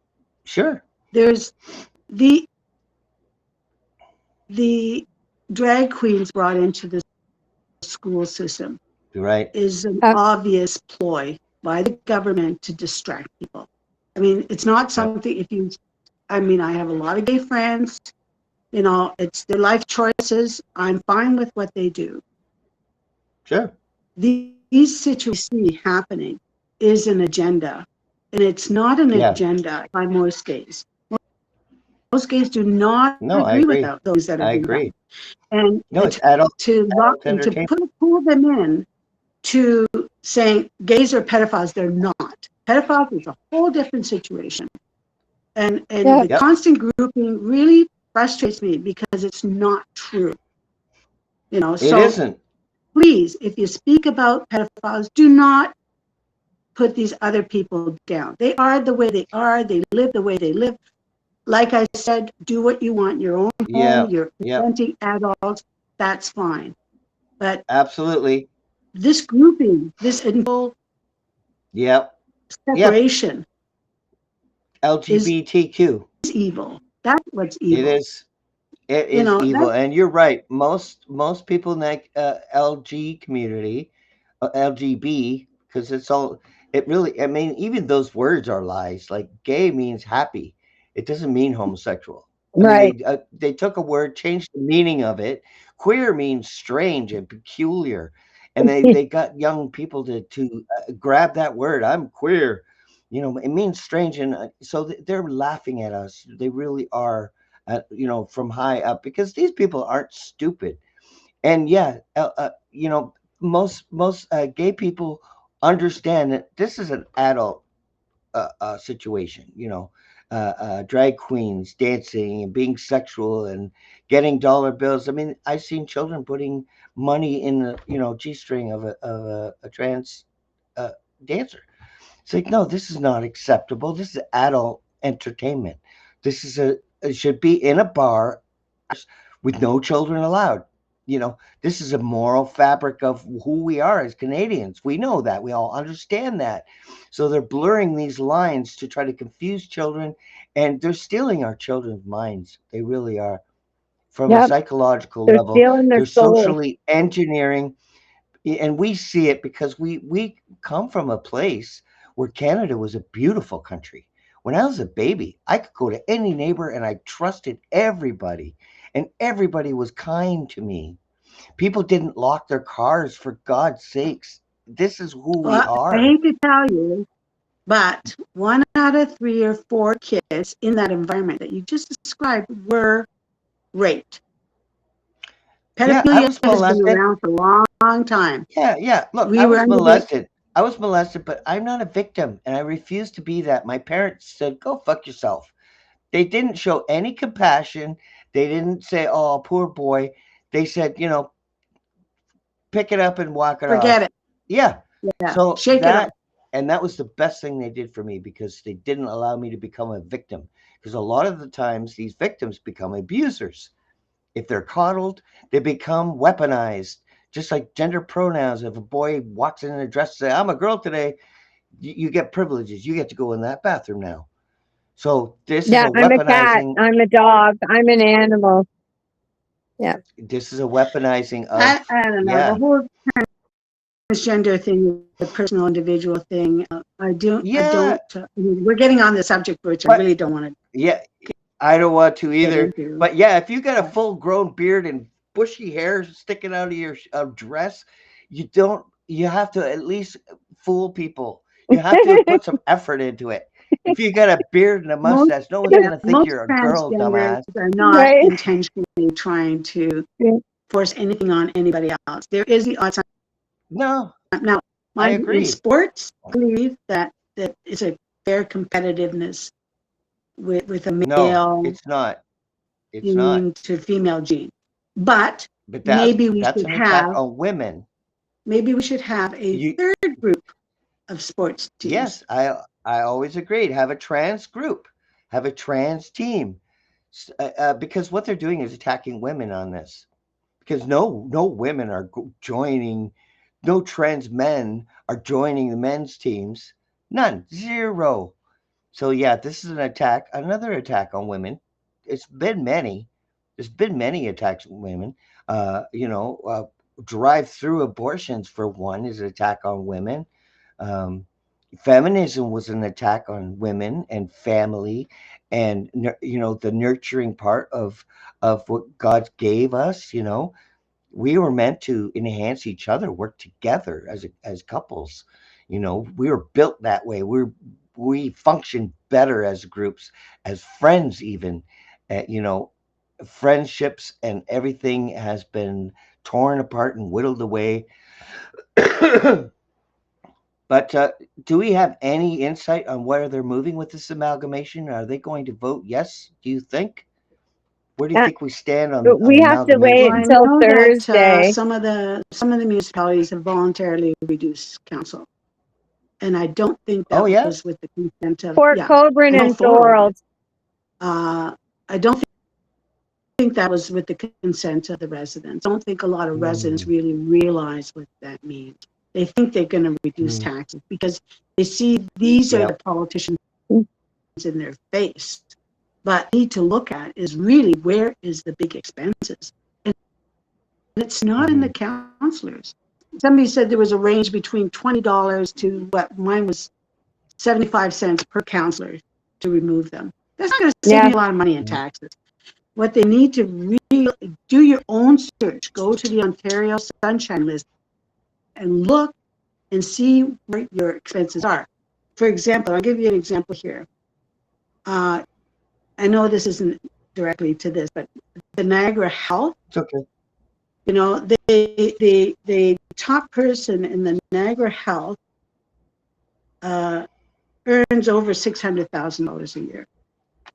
Speaker 2: Sure.
Speaker 3: there's the the drag queens brought into the school system
Speaker 2: You're right.
Speaker 3: is an
Speaker 4: Uh,
Speaker 3: obvious ploy by the government to distract people. I mean, it's not
Speaker 2: Yep.
Speaker 3: something. I have a lot of gay friends. It's their life choices. I'm fine with what they do.
Speaker 2: Sure.
Speaker 3: These situations happening is an agenda, and it's not an
Speaker 2: Yeah.
Speaker 3: agenda by most gays. Most gays do not
Speaker 2: No, I
Speaker 3: agree with
Speaker 2: agree.
Speaker 3: those that are
Speaker 2: I
Speaker 3: being
Speaker 2: agree.
Speaker 3: done, and
Speaker 2: No,
Speaker 3: and
Speaker 2: it's adult
Speaker 3: to lock and to
Speaker 2: entertainment.
Speaker 3: pull them in to saying gays are pedophiles. They're not. Pedophiles is a whole different situation, and
Speaker 4: yeah.
Speaker 3: the
Speaker 2: Yep.
Speaker 3: constant grouping really frustrates me because it's not true.
Speaker 2: It
Speaker 3: So
Speaker 2: isn't.
Speaker 3: please, if you speak about pedophiles, do not put these other people down. They are the way they are. They live the way they live. Like I said, do what you want in your own home.
Speaker 2: Yeah.
Speaker 3: You're
Speaker 2: Yep.
Speaker 3: consenting adults. That's fine. But
Speaker 2: Absolutely.
Speaker 3: this grouping, this individual
Speaker 2: Yep. Yep.
Speaker 3: separation is
Speaker 2: LGBTQ.
Speaker 3: evil. That's what's
Speaker 2: It
Speaker 3: evil.
Speaker 2: is. It is evil,
Speaker 3: That's
Speaker 2: and you're right. Most people in that LG community, LGB, because it's all. It really. I mean, even those words are lies. Like gay means happy. It doesn't mean homosexual. I mean,
Speaker 4: Right.
Speaker 2: they took a word, changed the meaning of it. Queer means strange and peculiar, and they got young people to grab that word. I'm queer. It means strange, and so they're laughing at us. They really are, from high up, because these people aren't stupid. And yeah, most gay people understand that this is an adult situation. Drag queens dancing and being sexual and getting dollar bills. I mean, I've seen children putting money in the g-string of a trans uh, dancer. It's like, no, this is not acceptable. This is adult entertainment. This is it should be in a bar with no children allowed. This is a moral fabric of who we are as Canadians. We know that. We all understand that. So they're blurring these lines to try to confuse children, and they're stealing our children's minds. They really are. From a
Speaker 4: Yep.
Speaker 2: psychological
Speaker 4: They're
Speaker 2: level,
Speaker 4: stealing their
Speaker 2: they're
Speaker 4: souls.
Speaker 2: socially engineering, and we see it because we come from a place where Canada was a beautiful country. When I was a baby, I could go to any neighbor and I trusted everybody. and everybody was kind to me. People didn't lock their cars, for God's sakes. This is who we
Speaker 3: Well, I
Speaker 2: are.
Speaker 3: hate to tell you, but 1 out of 3 or 4 kids in that environment that you just described were raped.
Speaker 2: Yeah, I
Speaker 3: Pedophilia
Speaker 2: was
Speaker 3: has been
Speaker 2: molested.
Speaker 3: around for a long, long time.
Speaker 2: Yeah. Look,
Speaker 3: We
Speaker 2: I
Speaker 3: were
Speaker 2: was
Speaker 3: under the
Speaker 2: molested. I was molested, but I'm not a victim, and I refuse to be that. My parents said, "Go fuck yourself." They didn't show any compassion. They didn't say, "Oh, poor boy." They said, pick it up and walk it
Speaker 3: forget
Speaker 2: off.
Speaker 3: it.
Speaker 2: Yeah.
Speaker 3: Yeah,
Speaker 2: So
Speaker 3: shake it off.
Speaker 2: that was the best thing they did for me, because they didn't allow me to become a victim. Because a lot of the times these victims become abusers. If they're coddled, they become weaponized. Just like gender pronouns. If a boy walks in a dress and says, "I'm a girl today," you get privileges. You get to go in that bathroom now. So this is
Speaker 4: Yeah,
Speaker 2: a
Speaker 4: I'm a cat.
Speaker 2: weaponizing.
Speaker 4: I'm a dog. I'm an animal. Yeah.
Speaker 2: This is a weaponizing
Speaker 3: I,
Speaker 2: of,
Speaker 3: I don't know. The
Speaker 2: yeah,
Speaker 3: whole transgender thing, the personal individual thing. I
Speaker 2: yeah,
Speaker 3: don't. We're getting on the subject, which I
Speaker 2: but
Speaker 3: really don't want to
Speaker 2: yeah, I don't want to
Speaker 3: get
Speaker 2: either.
Speaker 3: into.
Speaker 2: But yeah, if you got a full grown beard and bushy hair sticking out of your dress, you have to at least fool people. You have to put some effort into it. If you got a beard and a
Speaker 3: Most,
Speaker 2: mustache, no one's
Speaker 3: yeah,
Speaker 2: gonna think
Speaker 3: most
Speaker 2: you're a girl,
Speaker 3: transgenders
Speaker 2: dumbass.
Speaker 3: are not
Speaker 4: Right.
Speaker 3: intentionally trying to force anything on anybody else. There is the odd time.
Speaker 2: No,
Speaker 3: Now,
Speaker 2: I
Speaker 3: mind you, in
Speaker 2: agree.
Speaker 3: sports, I believe that is a fair competitiveness with a
Speaker 2: No,
Speaker 3: male
Speaker 2: it's not. It's not.
Speaker 3: gene to female gene. But
Speaker 2: But
Speaker 3: maybe we
Speaker 2: that's
Speaker 3: should
Speaker 2: an attack
Speaker 3: have
Speaker 2: on women.
Speaker 3: a
Speaker 2: You
Speaker 3: third group of sports teams.
Speaker 2: Yes, I always agreed. Have a trans group, have a trans team, because what they're doing is attacking women on this. Because no women are joining, no trans men are joining the men's teams. None, zero. So yeah, this is an attack, another attack on women. It's been many. There's been many attacks on women. Uh, you know, uh, Drive-through abortions, for one, is an attack on women. Um, Feminism was an attack on women and family, and the nurturing part of what God gave us. We were meant to enhance each other, work together as couples. We were built that way. We function better as groups, as friends, even. Friendships and everything has been torn apart and whittled away. But do we have any insight on where they're moving with this amalgamation? Are they going to vote yes, do you think? Where do you
Speaker 4: Uh,
Speaker 2: think we stand on
Speaker 4: we have to wait
Speaker 3: Well, I
Speaker 2: amalgamation?
Speaker 4: until
Speaker 3: know that
Speaker 4: Thursday.
Speaker 3: some of the municipalities have voluntarily reduced council, and I don't think
Speaker 2: Oh,
Speaker 3: that was
Speaker 2: yes?
Speaker 3: with the consent of.
Speaker 4: Port
Speaker 3: Yeah,
Speaker 4: Colborne
Speaker 3: I know
Speaker 4: and
Speaker 3: 4 of
Speaker 4: Thorold.
Speaker 3: it. I don't think that was with the consent of the residents. I don't think a lot of residents
Speaker 2: Mm,
Speaker 3: really realize what that means. They think they're going to reduce
Speaker 2: mm,
Speaker 3: taxes because they see these are
Speaker 2: yeah.
Speaker 3: the politicians in their face. But need to look at is really where is the big expenses, and it's not in the
Speaker 2: Mhm.
Speaker 3: counselors. Somebody said there was a range between $20 to what mine was 75 cents per counselor to remove them. That's not going to save
Speaker 4: Yeah.
Speaker 3: me a lot of money in
Speaker 2: Mm,
Speaker 3: taxes. What they need to really do your own search, go to the Ontario Sunshine List and look and see where your expenses are. For example, I'll give you an example here. I know this isn't directly to this, but the Niagara Health,
Speaker 2: it's okay.
Speaker 3: the top person in the Niagara Health uh, earns over $600,000 a year.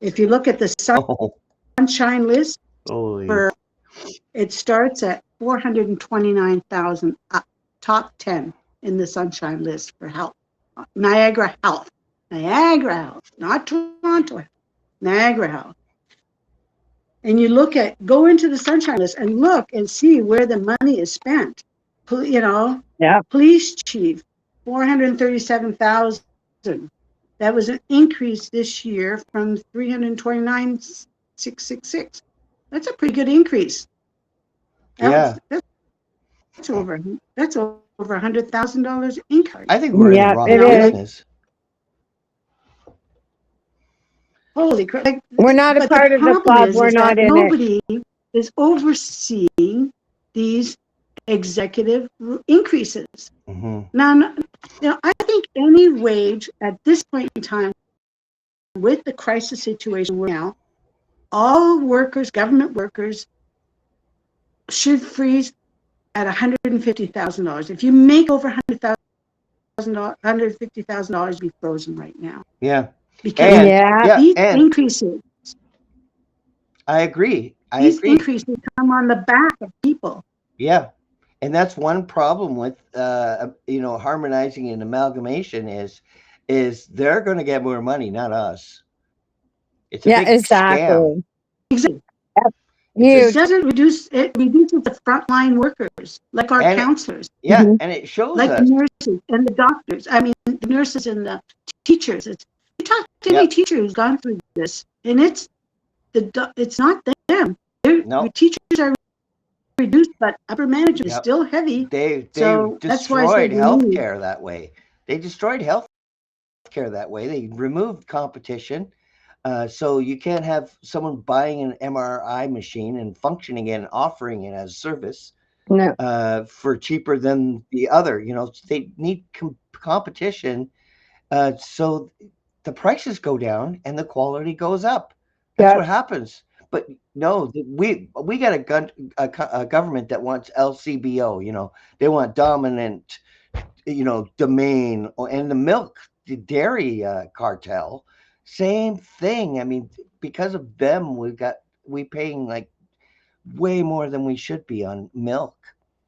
Speaker 3: If you look at the
Speaker 2: Oh,
Speaker 3: Sunshine List,
Speaker 2: holy.
Speaker 3: for it starts at 429,000 up, top 10 in the Sunshine List for health. Niagara Health, not Toronto Health, Niagara Health. And you go into the Sunshine List and look and see where the money is spent.
Speaker 4: Yeah.
Speaker 3: Police chief, 437,000. That was an increase this year from 329,666. That's a pretty good increase.
Speaker 2: Yeah.
Speaker 3: That's over $100,000 increase.
Speaker 2: I think we're in the
Speaker 4: Yeah,
Speaker 2: wrong
Speaker 4: it is.
Speaker 2: business.
Speaker 3: Holy crap!
Speaker 4: We're not a
Speaker 3: But the
Speaker 4: part of the
Speaker 3: problem
Speaker 4: club.
Speaker 3: is
Speaker 4: We're
Speaker 3: that
Speaker 4: not in it.
Speaker 3: is overseeing these executive increases.
Speaker 2: Mhm.
Speaker 3: Now, I think any wage at this point in time, with the crisis situation we're now, all workers, government workers, should freeze at $150,000. If you make over $150,000, be frozen right now.
Speaker 2: Yeah.
Speaker 3: Because
Speaker 2: And
Speaker 4: Yeah.
Speaker 2: yeah,
Speaker 3: these
Speaker 2: and
Speaker 3: increases,
Speaker 2: I agree. I
Speaker 3: these
Speaker 2: agree.
Speaker 3: increases come on the back of people.
Speaker 2: Yeah. And that's one problem with harmonizing and amalgamation is they're going to get more money, not us. It's a
Speaker 4: Yeah,
Speaker 2: big scam.
Speaker 4: exactly.
Speaker 3: Exactly.
Speaker 4: Yep.
Speaker 2: It's a
Speaker 3: It
Speaker 4: Huge.
Speaker 3: doesn't reduce, it reduces the frontline workers, like our
Speaker 2: and
Speaker 3: counselors,
Speaker 2: yeah,
Speaker 4: Mhm.
Speaker 2: and it shows
Speaker 3: like the
Speaker 2: us.
Speaker 3: nurses and the doctors. I mean, the nurses and the teachers. You talk to any
Speaker 2: Yep.
Speaker 3: teacher who's gone through this, and it's not them. The
Speaker 2: No.
Speaker 3: teachers are reduced, but upper management is
Speaker 2: Yep.
Speaker 3: still heavy.
Speaker 2: They
Speaker 3: So that's why I
Speaker 2: destroyed
Speaker 3: said we need.
Speaker 2: healthcare that way. They destroyed healthcare that way. They removed competition. So you can't have someone buying an MRI machine and functioning and offering it as service
Speaker 4: No.
Speaker 2: for cheaper than the other. They need competition, so the prices go down and the quality goes up. That's
Speaker 4: Yep.
Speaker 2: what happens. But no, we got a government that wants LCBO. They want dominant, domain, and the milk, the dairy cartel. Same thing. I mean, because of them, we paying like way more than we should be on milk.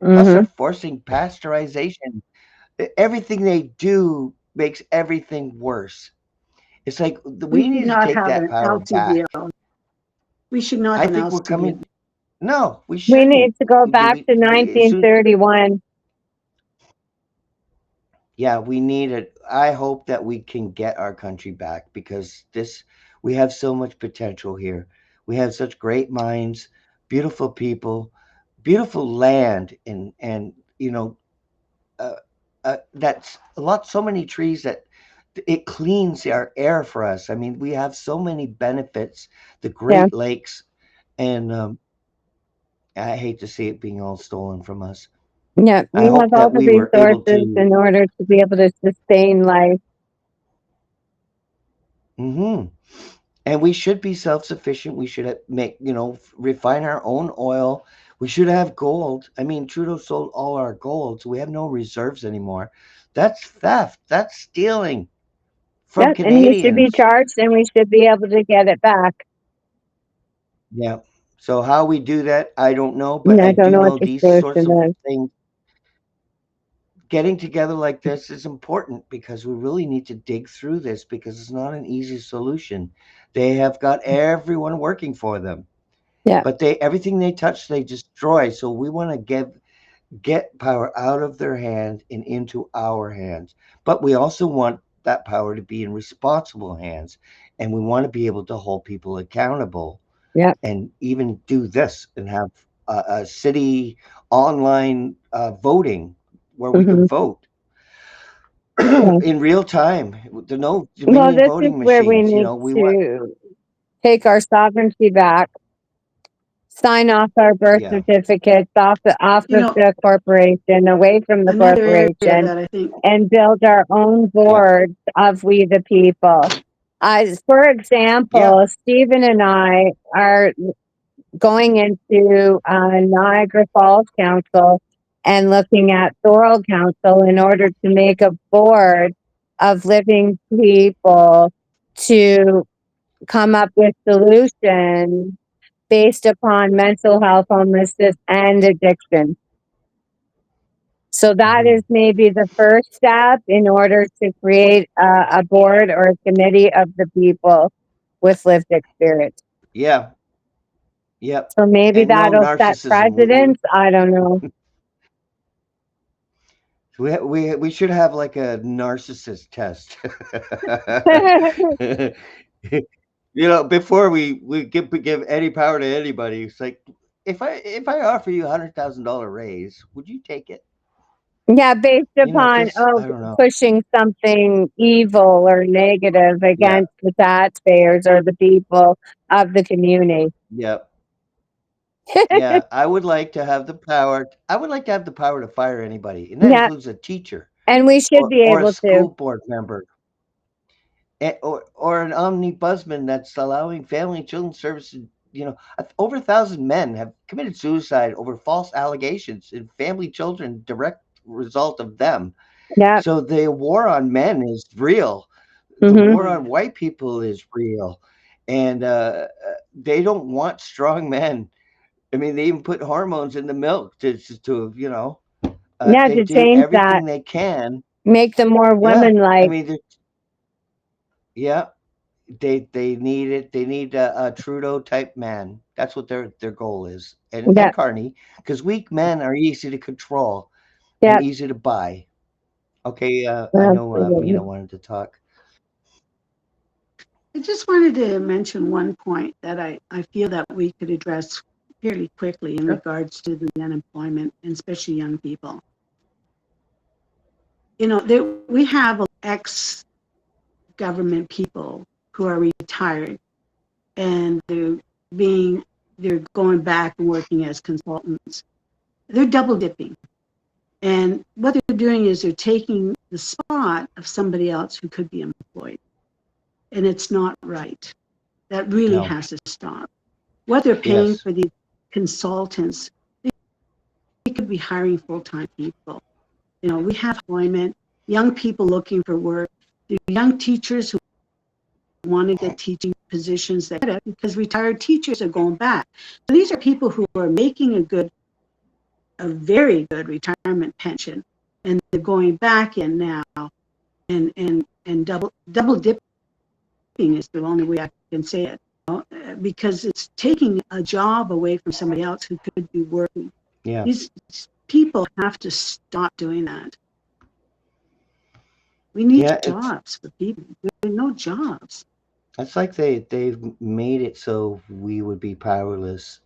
Speaker 2: Plus, they're
Speaker 4: Hmm.
Speaker 2: forcing pasteurization. Everything they do makes everything worse. It's like
Speaker 3: We
Speaker 2: we
Speaker 3: should
Speaker 2: need to
Speaker 3: not
Speaker 2: take
Speaker 3: have
Speaker 2: that
Speaker 3: an
Speaker 2: power back.
Speaker 3: LCBO. We should not
Speaker 2: I
Speaker 3: have an
Speaker 2: think we're
Speaker 3: LCBO.
Speaker 2: coming. No, we
Speaker 4: We
Speaker 2: shouldn't.
Speaker 4: need to go back to
Speaker 2: As soon,
Speaker 4: 1931.
Speaker 2: yeah, we need it. I hope that we can get our country back because we have so much potential here. We have such great minds, beautiful people, beautiful land, and uh, that's a lot. So many trees that it cleans our air for us. I mean, we have so many benefits. The
Speaker 4: Yeah.
Speaker 2: Great Lakes, and I hate to see it being all stolen from us.
Speaker 4: Yeah.
Speaker 2: I
Speaker 4: We have
Speaker 2: hope
Speaker 4: all
Speaker 2: that
Speaker 4: the
Speaker 2: we were able
Speaker 4: resources
Speaker 2: to.
Speaker 4: in order to be able to sustain life.
Speaker 2: Hmm. And we should be self-sufficient. We should make, refine our own oil. We should have gold. I mean, Trudeau sold all our gold, so we have no reserves anymore. That's theft. That's stealing from
Speaker 4: Yeah. And he should be
Speaker 2: Canadians.
Speaker 4: charged and we should be able to get it back.
Speaker 2: Yeah. So how we do that, I don't know, but
Speaker 4: And
Speaker 2: I
Speaker 4: I don't
Speaker 2: do
Speaker 4: know what
Speaker 2: know
Speaker 4: the
Speaker 2: these sorts
Speaker 4: solution
Speaker 2: of
Speaker 4: is.
Speaker 2: things. Getting together like this is important because we really need to dig through this because it's not an easy solution. They have got everyone working for them,
Speaker 4: Yeah.
Speaker 2: but everything they touch they destroy. So we want to get power out of their hand and into our hands. But we also want that power to be in responsible hands, and we want to be able to hold people accountable
Speaker 4: Yeah.
Speaker 2: and even do this and have a city online voting where we can
Speaker 4: Hmm.
Speaker 2: vote
Speaker 4: Yeah.
Speaker 2: in real time. The no
Speaker 4: Well,
Speaker 2: Dominion
Speaker 4: this is
Speaker 2: voting
Speaker 4: where we
Speaker 2: machines.
Speaker 4: need
Speaker 2: We want.
Speaker 4: to take our sovereignty back, sign off our birth
Speaker 2: Yeah,
Speaker 4: certificates off
Speaker 3: You
Speaker 4: of
Speaker 3: know,
Speaker 4: the corporation, away from the
Speaker 3: another area
Speaker 4: corporation,
Speaker 3: that I think,
Speaker 4: and build our own
Speaker 2: yeah,
Speaker 4: boards of we the people. For
Speaker 2: yeah.
Speaker 4: example, Stephen and I are going into Niagara Falls Council and looking at Thorold Council in order to make a board of living people to come up with solutions based upon mental health, homelessness, and addiction. So that
Speaker 2: Hmm.
Speaker 4: is maybe the first step in order to create a board or a committee of the people with lived experience.
Speaker 2: Yeah, yep.
Speaker 4: So maybe
Speaker 2: And no
Speaker 4: that'll set
Speaker 2: narcissism.
Speaker 4: precedents. I don't know.
Speaker 2: We should have like a narcissist test. Before we give any power to anybody, it's like if I offer you $100,000 raise, would you take it?
Speaker 4: Yeah, based upon
Speaker 2: Because I don't know.
Speaker 4: pushing something evil or negative
Speaker 2: Yeah,
Speaker 4: against the taxpayers or the people of the community.
Speaker 2: yeah. Yeah, I would like to have the power. I would like to have the power to fire anybody, and that
Speaker 4: Yeah,
Speaker 2: includes a teacher
Speaker 4: and we should be
Speaker 2: or a
Speaker 4: able to.
Speaker 2: school board member or an omnibusman that's allowing family and children's services. Over 1,000 men have committed suicide over false allegations and family children direct result of them.
Speaker 4: Yeah.
Speaker 2: So the war on men is real. The
Speaker 4: Hmm.
Speaker 2: war
Speaker 3: Oh,
Speaker 2: on
Speaker 3: yeah.
Speaker 2: white people is real, and they don't want strong men. I mean, they even put hormones in the milk
Speaker 4: Yeah,
Speaker 2: they
Speaker 4: to
Speaker 2: do
Speaker 4: change that,
Speaker 2: everything they can.
Speaker 4: make them more
Speaker 2: Yeah, I
Speaker 4: women-like.
Speaker 2: mean, yeah, they need it. They need a Trudeau type man. That's what their goal is, and
Speaker 4: Yeah,
Speaker 2: Carney, because weak men are easy to control and
Speaker 4: yeah,
Speaker 2: easy to buy. Okay, I know Mina
Speaker 4: absolutely.
Speaker 2: wanted to talk.
Speaker 3: I just wanted to mention one point that I feel that we could address fairly quickly in
Speaker 2: Sure.
Speaker 3: regards to the unemployment, and especially young people. There, we have ex-government people who are retired, and they're going back and working as consultants. They're double dipping. And what they're doing is they're taking the spot of somebody else who could be employed. And it's not right. That really
Speaker 2: No.
Speaker 3: has to stop. What they're paying
Speaker 2: Yes.
Speaker 3: for these consultants, they could be hiring full-time people. We have employment, young people looking for work, the young teachers who want to get teaching positions that because retired teachers are going back. So these are people who are making a very good retirement pension, and they're going back in now, and double dipping is the only way I can say it, because it's taking a job away from somebody else who could be working.
Speaker 2: Yeah.
Speaker 3: These people have to stop doing that. We need
Speaker 2: Yeah.
Speaker 3: jobs for people. There are no jobs.
Speaker 2: It's like they've made it so we would be powerless.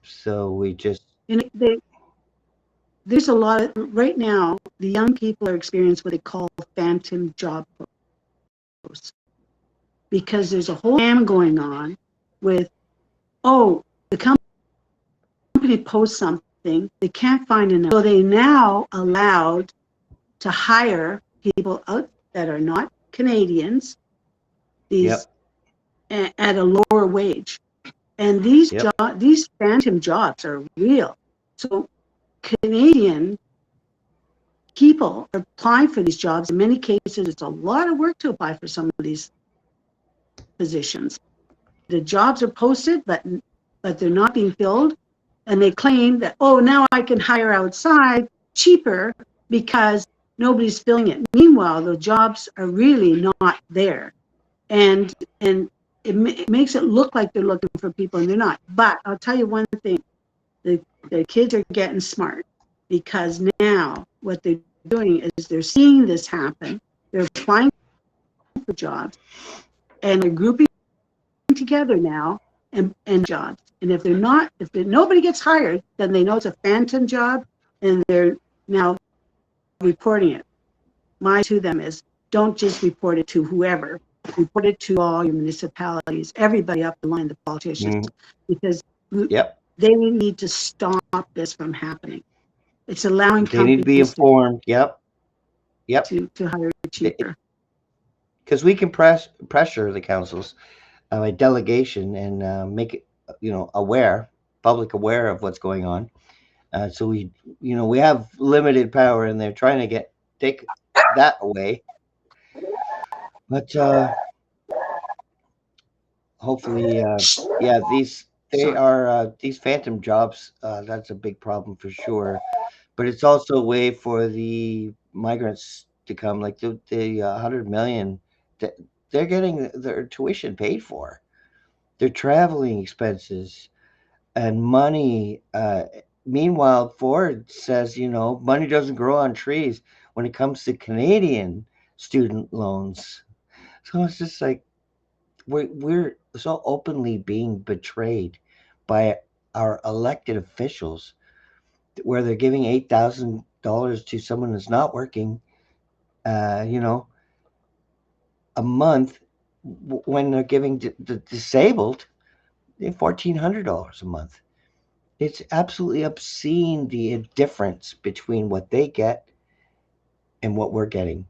Speaker 2: So we just.
Speaker 3: There's a lot of, right now, the young people are experiencing what they call phantom job posts, because there's a whole scam going on with, oh, the company posts something, they can't find enough. So they now allowed to hire people out that are not Canadians, these
Speaker 2: Yep.
Speaker 3: at a lower wage. And
Speaker 2: Yep.
Speaker 3: these phantom jobs are real. So Canadian people are applying for these jobs. In many cases, it's a lot of work to apply for some of these positions. The jobs are posted, but they're not being filled, and they claim that, oh, now I can hire outside cheaper because nobody's filling it. Meanwhile, the jobs are really not there, and it makes it look like they're looking for people, and they're not. But I'll tell you one thing: the the kids are getting smart, because now what they're doing is they're seeing this happen. They're applying for jobs, and they're grouping together now, and jobs. And if nobody gets hired, then they know it's a phantom job, and they're now reporting it. My to them is, don't just report it to whoever, report it to all your municipalities, everybody up the line, the politicians,
Speaker 2: Mm,
Speaker 3: because
Speaker 2: yep.
Speaker 3: they need to stop this from happening. It's allowing
Speaker 2: They need to be
Speaker 3: companies
Speaker 2: informed. Yep. Yep.
Speaker 3: to hire cheaper.
Speaker 2: Because we can pressure the councils by delegation and make it, aware, public aware of what's going on. So we have limited power, and they're trying to take that away. But hopefully, yeah, these phantom jobs. That's a big problem for sure. But it's also a way for the migrants to come, like the 100 million. th- They're getting their tuition paid for, their traveling expenses, and money. Meanwhile, Ford says, money doesn't grow on trees when it comes to Canadian student loans. So it's just like we're so openly being betrayed by our elected officials, where they're giving $8,000 to someone that's not working, uh, you know, a month, when they're giving the disabled They're $1,400 a month. It's absolutely obscene the difference between what they get and what we're getting,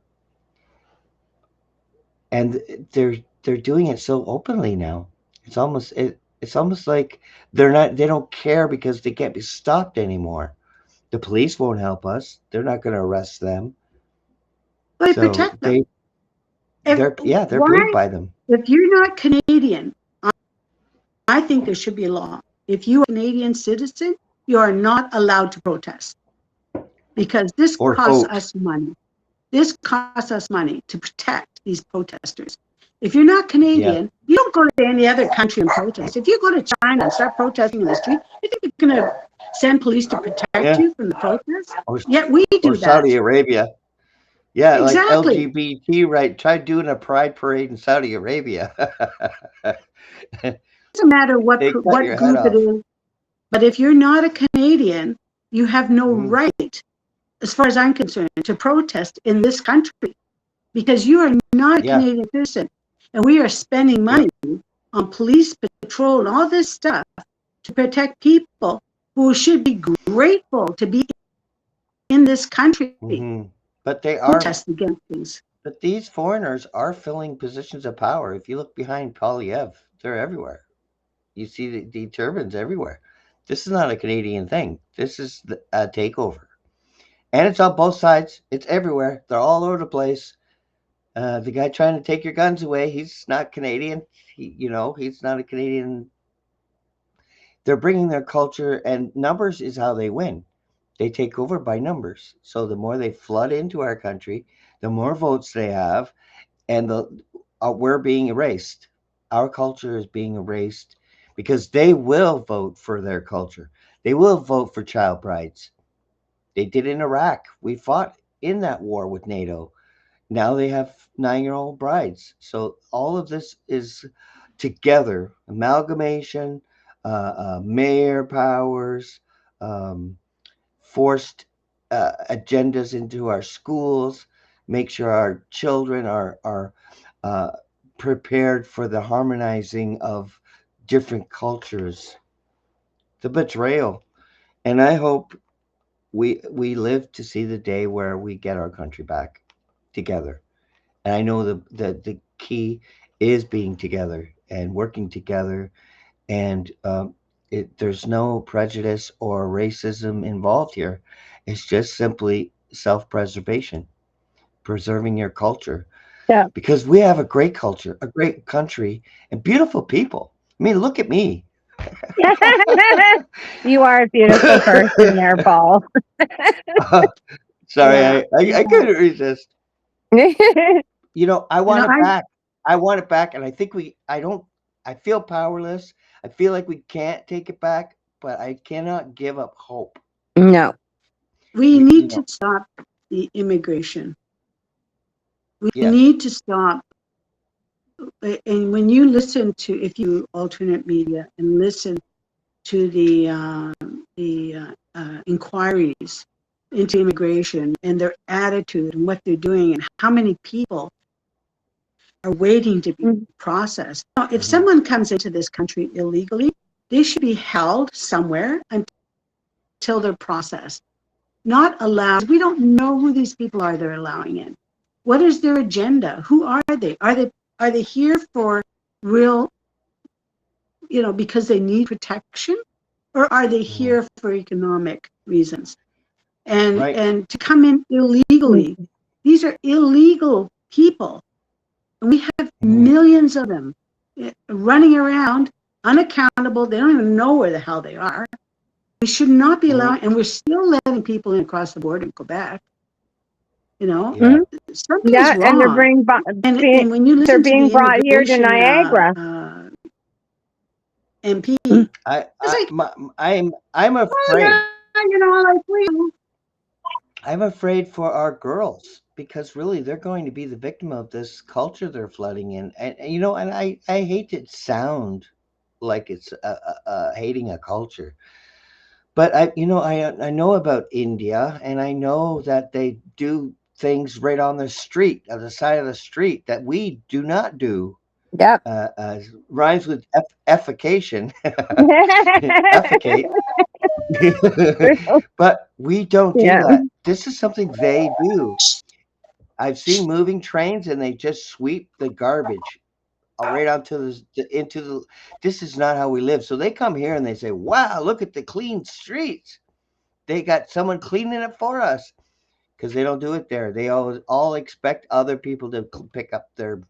Speaker 2: and they're doing it so openly now. It's almost like they don't care because they can't be stopped anymore. The police won't help us. They're not going to arrest them.
Speaker 3: But they
Speaker 2: So
Speaker 3: protect them.
Speaker 2: they're paid
Speaker 3: Why?
Speaker 2: by them.
Speaker 3: If you're not Canadian, I think there should be a law. If you are a Canadian citizen, you are not allowed to protest because this
Speaker 2: Or
Speaker 3: costs
Speaker 2: vote.
Speaker 3: us money. This costs us money to protect these protesters. If you're not
Speaker 2: Yeah.
Speaker 3: Canadian, you don't go to any other country and protest. If you go to China and start protesting in the street, you think you're going to send police to protect
Speaker 2: Yeah.
Speaker 3: you from the protests?
Speaker 2: Or
Speaker 3: Yet we
Speaker 2: or
Speaker 3: do that.
Speaker 2: Saudi Arabia. Yeah, like
Speaker 3: Exactly.
Speaker 2: LGBT right. Try doing a pride parade in Saudi Arabia.
Speaker 3: It doesn't matter
Speaker 2: They cut
Speaker 3: what
Speaker 2: your head
Speaker 3: group it
Speaker 2: off.
Speaker 3: is, but if you're not a Canadian, you have no
Speaker 2: Mhm.
Speaker 3: right, as far as I'm concerned, to protest in this country because you are not a
Speaker 2: Yeah.
Speaker 3: Canadian citizen. And we are spending
Speaker 2: Yep.
Speaker 3: money on police patrol and all this stuff to protect people who should be grateful to be in this country,
Speaker 2: hmm But they are.
Speaker 3: protest against things.
Speaker 2: But these foreigners are filling positions of power. If you look behind Polyev, they're everywhere. You see the turbans everywhere. This is not a Canadian thing. This is a takeover, and it's on both sides. It's everywhere. They're all over the place. The guy trying to take your guns away, he's not Canadian. He's not a Canadian. They're bringing their culture, and numbers is how they win. They take over by numbers. So the more they flood into our country, the more votes they have, and we're being erased. Our culture is being erased because they will vote for their culture. They will vote for child brides. They did in Iraq. We fought in that war with NATO. Now they have 9-year-old brides. So all of this is together amalgamation, mayor powers, um, forced agendas into our schools, make sure our children are uh, prepared for the harmonizing of different cultures. The betrayal, and I hope we live to see the day where we get our country back together. And I know the key is being together and working together, and there's no prejudice or racism involved here. It's just simply self-preservation, preserving your culture,
Speaker 4: Yeah.
Speaker 2: because we have a great culture, a great country, and beautiful people. I mean, look at me.
Speaker 4: You are a beautiful person there, Paul.
Speaker 2: Sorry,
Speaker 3: Yeah.
Speaker 2: I couldn't resist. I
Speaker 3: You know,
Speaker 2: want it back. I want it back, and I think I don't. I feel powerless. I feel like we can't take it back, but I cannot give up hope.
Speaker 4: No.
Speaker 3: we
Speaker 2: We,
Speaker 3: need to stop the immigration. We
Speaker 2: yes.
Speaker 3: need to stop. And when you listen to, if you alternate media and listen to the inquiries into immigration and their attitude and what they're doing and how many people are waiting to be processed. Now, if
Speaker 2: Mhm.
Speaker 3: someone comes into this country illegally, they should be held somewhere until they're processed, not allowed. We don't know who these people are they're allowing in. What is their agenda? Who are they? Are they here for real, because they need protection, or are they
Speaker 2: Mhm.
Speaker 3: here for economic reasons? And
Speaker 2: Right.
Speaker 3: and to come in illegally, these are illegal people, and we have
Speaker 2: Mhm.
Speaker 3: millions of them running around unaccountable. They don't even know where the hell they are. We should not be
Speaker 2: Mhm.
Speaker 3: allowing, and we're still letting people in across the border in Quebec. You know,
Speaker 2: Yeah.
Speaker 3: something is
Speaker 4: Yeah, and
Speaker 3: wrong. And when you
Speaker 4: they're
Speaker 3: listen to
Speaker 4: being
Speaker 3: the
Speaker 4: brought here to
Speaker 3: immigration
Speaker 4: Niagara.
Speaker 3: MP,
Speaker 4: Mm.
Speaker 3: it's like,
Speaker 2: I'm
Speaker 3: oh
Speaker 2: afraid.
Speaker 3: yeah, like
Speaker 2: I'm afraid for our girls because really they're going to be the victim of this culture they're flooding in, and I hate to sound like it's hating a culture, but I know about India, and I know that they do things right on the street, on the side of the street, that we do not do.
Speaker 4: Yep.
Speaker 2: Rhymes with effication, effecate. But we don't do
Speaker 4: Yeah.
Speaker 2: that. This is something they do. I've seen moving trains and they just sweep the garbage right onto into the. This is not how we live. So they come here and they say, "Wow, look at the clean streets. They got someone cleaning it for us." Because they don't do it there. They all expect other people to pick up their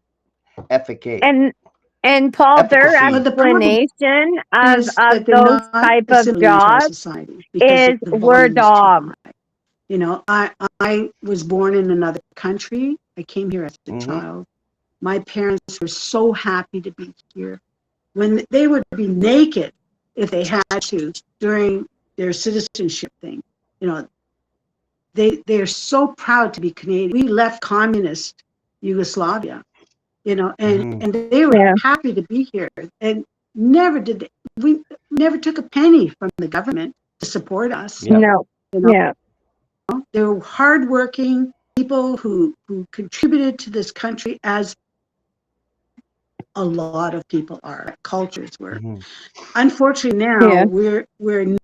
Speaker 2: efficate,
Speaker 4: And Paul, their
Speaker 3: Well,
Speaker 2: efficacy.
Speaker 3: the problem
Speaker 4: explanation
Speaker 3: is
Speaker 4: of
Speaker 3: that they're
Speaker 4: those
Speaker 3: not
Speaker 4: type of
Speaker 3: assimilating into our
Speaker 4: jobs
Speaker 3: society because
Speaker 4: is
Speaker 3: the
Speaker 4: we're
Speaker 3: volume is too
Speaker 4: dogs.
Speaker 3: high. You know, I was born in another country. I came here as a
Speaker 2: Hmm.
Speaker 3: child. My parents were so happy to be here. When they would be naked if they had to during their citizenship thing. You know, they're so proud to be Canadian. We left communist Yugoslavia, you know,
Speaker 2: Hmm.
Speaker 3: and they were
Speaker 4: Yeah.
Speaker 3: happy to be here, and never did they, we never took a penny from the government to support us.
Speaker 2: Yep.
Speaker 4: No.
Speaker 3: You know,
Speaker 4: Yeah.
Speaker 3: they were hardworking people who contributed to this country as a lot of people are, cultures were.
Speaker 2: Hmm.
Speaker 3: Unfortunately, now
Speaker 4: Yeah.
Speaker 3: we're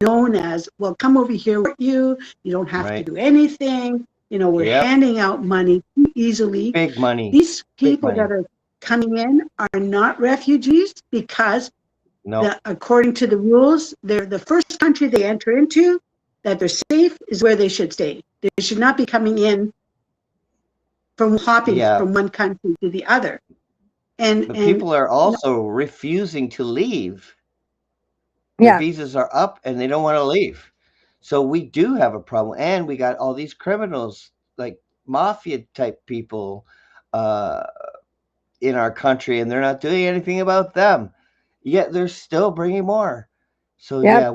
Speaker 3: known as, well, come over here with you don't have to
Speaker 2: Right.
Speaker 3: do anything. You know, we're
Speaker 2: Yep.
Speaker 3: handing out money too easily.
Speaker 2: Big money.
Speaker 3: These
Speaker 2: Big
Speaker 3: people that
Speaker 2: money.
Speaker 3: are coming in are not refugees because
Speaker 2: No.
Speaker 3: according to the rules, they're the first country they enter into that they're safe is where they should stay. They should not be coming in from hopping
Speaker 2: Yeah.
Speaker 3: from one country to the other. And
Speaker 2: But
Speaker 3: and
Speaker 2: people are
Speaker 3: you know,
Speaker 2: also refusing to leave. Their
Speaker 4: Yeah.
Speaker 2: visas are up and they don't want to leave. So we do have a problem. And we got all these criminals, like mafia type people, uh, in our country, and they're not doing anything about them. Yet they're still bringing more. So
Speaker 4: Yep.
Speaker 2: yeah,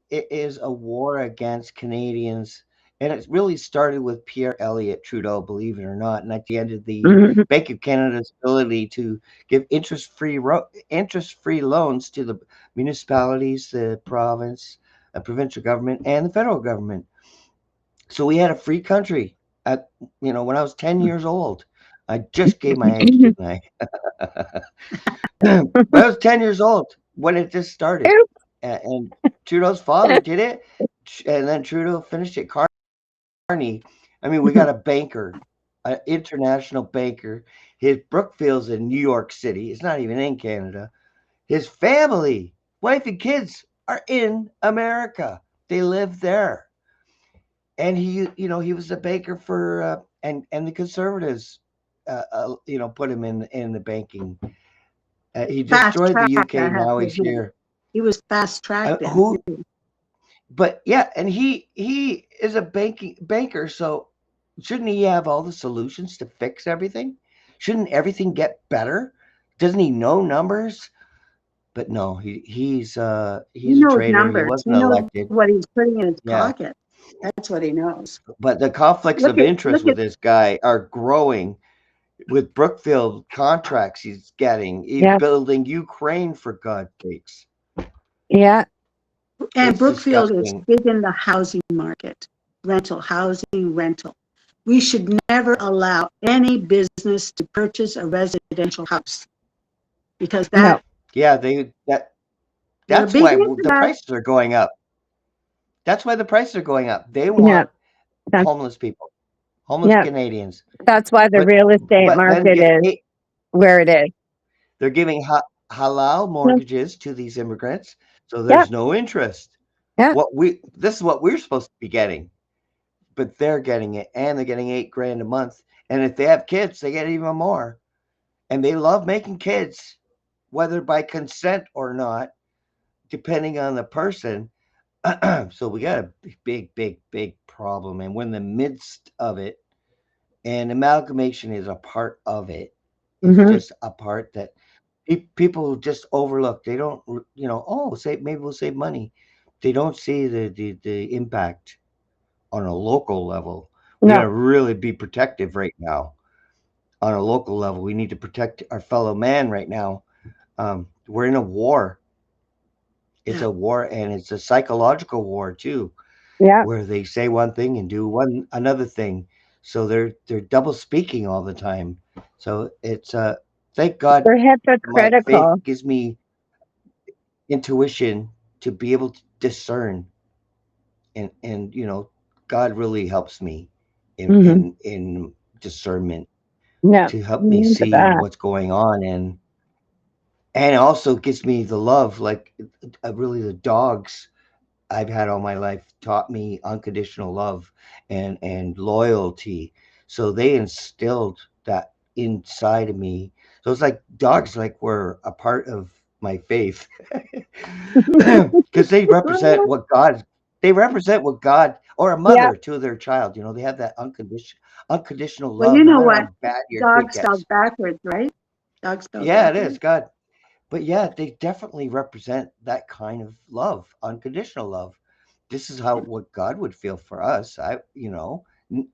Speaker 2: it is a war against Canadians, and it really started with Pierre Elliott Trudeau, believe it or not, and at the end of the
Speaker 4: Mhm.
Speaker 2: Bank of Canada's ability to give interest-free loans to the municipalities, the province, provincial government, and the federal government. So we had a free country at when I was 10 years old. I just gave my age, didn't I? But I was 10 years old when it just started, and Trudeau's father did it, and then Trudeau finished it. Carney, I mean, we got a banker, an international banker. His Brookfield's in New York City. It's not even in Canada. His family, wife and kids, are in America. They live there, and he was a banker for and the Conservatives, put him in the banking. He
Speaker 3: fast
Speaker 2: destroyed the
Speaker 3: tracked, I
Speaker 2: UK.
Speaker 3: have
Speaker 2: Now
Speaker 3: to
Speaker 2: he's
Speaker 3: admit.
Speaker 2: here.
Speaker 3: He was fast tracked then.
Speaker 2: Who? But yeah, and he is a banker. So shouldn't he have all the solutions to fix everything? Shouldn't everything get better? Doesn't he know numbers? But no,
Speaker 3: He
Speaker 2: he's a
Speaker 3: knows
Speaker 2: traitor. He
Speaker 3: numbers.
Speaker 2: wasn't
Speaker 3: He knows
Speaker 2: elected.
Speaker 3: what he's putting in his
Speaker 2: Yeah,
Speaker 3: pocket. That's what he knows.
Speaker 2: but the conflicts of
Speaker 3: Look
Speaker 2: interest
Speaker 3: at
Speaker 2: with this guy are growing with Brookfield contracts he's getting. He's
Speaker 4: Yeah.
Speaker 2: building Ukraine for God's sakes.
Speaker 4: Yeah.
Speaker 3: and
Speaker 2: It's
Speaker 3: Brookfield is
Speaker 2: disgusting.
Speaker 3: big in the housing market, rental. We should never allow any business to purchase a residential house because
Speaker 4: No.
Speaker 2: Yeah,
Speaker 3: they're
Speaker 2: that's
Speaker 3: big
Speaker 2: why
Speaker 3: into
Speaker 2: the
Speaker 3: that.
Speaker 2: prices are going up. That's why the prices are going up. They
Speaker 4: Yeah.
Speaker 2: want
Speaker 4: That's
Speaker 2: homeless people, homeless
Speaker 4: yeah.
Speaker 2: Canadians.
Speaker 4: That's why the
Speaker 2: But
Speaker 4: real estate
Speaker 2: but then
Speaker 4: market is where it is.
Speaker 2: they're giving halal
Speaker 4: Yeah.
Speaker 2: mortgages to these immigrants, so
Speaker 4: Yep.
Speaker 2: there's no interest.
Speaker 4: Yeah.
Speaker 2: This is what we're supposed to be getting, but they're getting it, and they're getting 8 grand a month. And if they have kids, they get even more. And they love making kids, whether by consent or not, depending on the person. So we got a big problem, and we're in the midst of it. And amalgamation is a part of it. It's
Speaker 4: Hmm.
Speaker 2: just a part that people just overlook. They don't, say maybe we'll save money. They don't see the impact on a local level. We got
Speaker 4: No.
Speaker 2: to really be protective right now on a local level. We need to protect our fellow man right now. We're in a war. It's
Speaker 3: Yeah.
Speaker 2: a war, and it's a psychological war too,
Speaker 4: Yeah.
Speaker 2: where they say one thing and do one another thing. So they're double speaking all the time. So it's Thank God
Speaker 4: They're
Speaker 2: my faith
Speaker 4: hypocritical.
Speaker 2: gives me intuition to be able to discern, and God really helps me in
Speaker 4: Hmm.
Speaker 2: in in discernment
Speaker 4: Yeah,
Speaker 2: to help me
Speaker 4: amen to
Speaker 2: see
Speaker 4: that.
Speaker 2: what's going on, and it also gives me the love, like really the dogs I've had all my life taught me unconditional love and loyalty. So they instilled that inside of me. So it's like dogs like were a part of my faith because they represent what God or a
Speaker 4: Yeah,
Speaker 2: mother to their child. They have that unconditional
Speaker 3: Well,
Speaker 2: love,
Speaker 3: you
Speaker 2: no
Speaker 3: know
Speaker 2: matter
Speaker 3: what?
Speaker 2: how bad your kid
Speaker 3: Dog spelled
Speaker 2: gets.
Speaker 3: backwards, right? Dog spelled
Speaker 2: Yeah, it is
Speaker 3: backwards.
Speaker 2: God. But yeah, they definitely represent that kind of love, unconditional love. This is how what God would feel for us.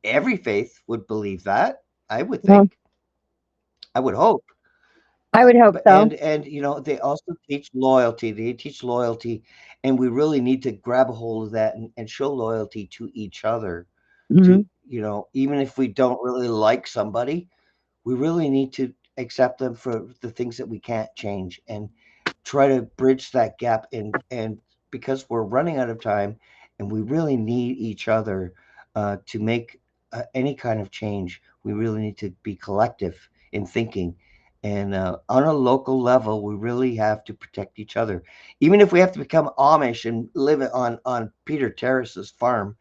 Speaker 2: Every faith would believe that. I would
Speaker 4: well,
Speaker 2: think. I would hope.
Speaker 4: I would hope
Speaker 2: But
Speaker 4: so.
Speaker 2: and they also teach loyalty. They teach loyalty, and we really need to grab a hold of that and show loyalty to each other. To
Speaker 4: Hmm.
Speaker 2: even if we don't really like somebody, we really need to accept them for the things that we can't change and try to bridge that gap, and because we're running out of time and we really need each other to make any kind of change, we really need to be collective in thinking, and on a local level we really have to protect each other, even if we have to become Amish and live on Peter Terrace's farm.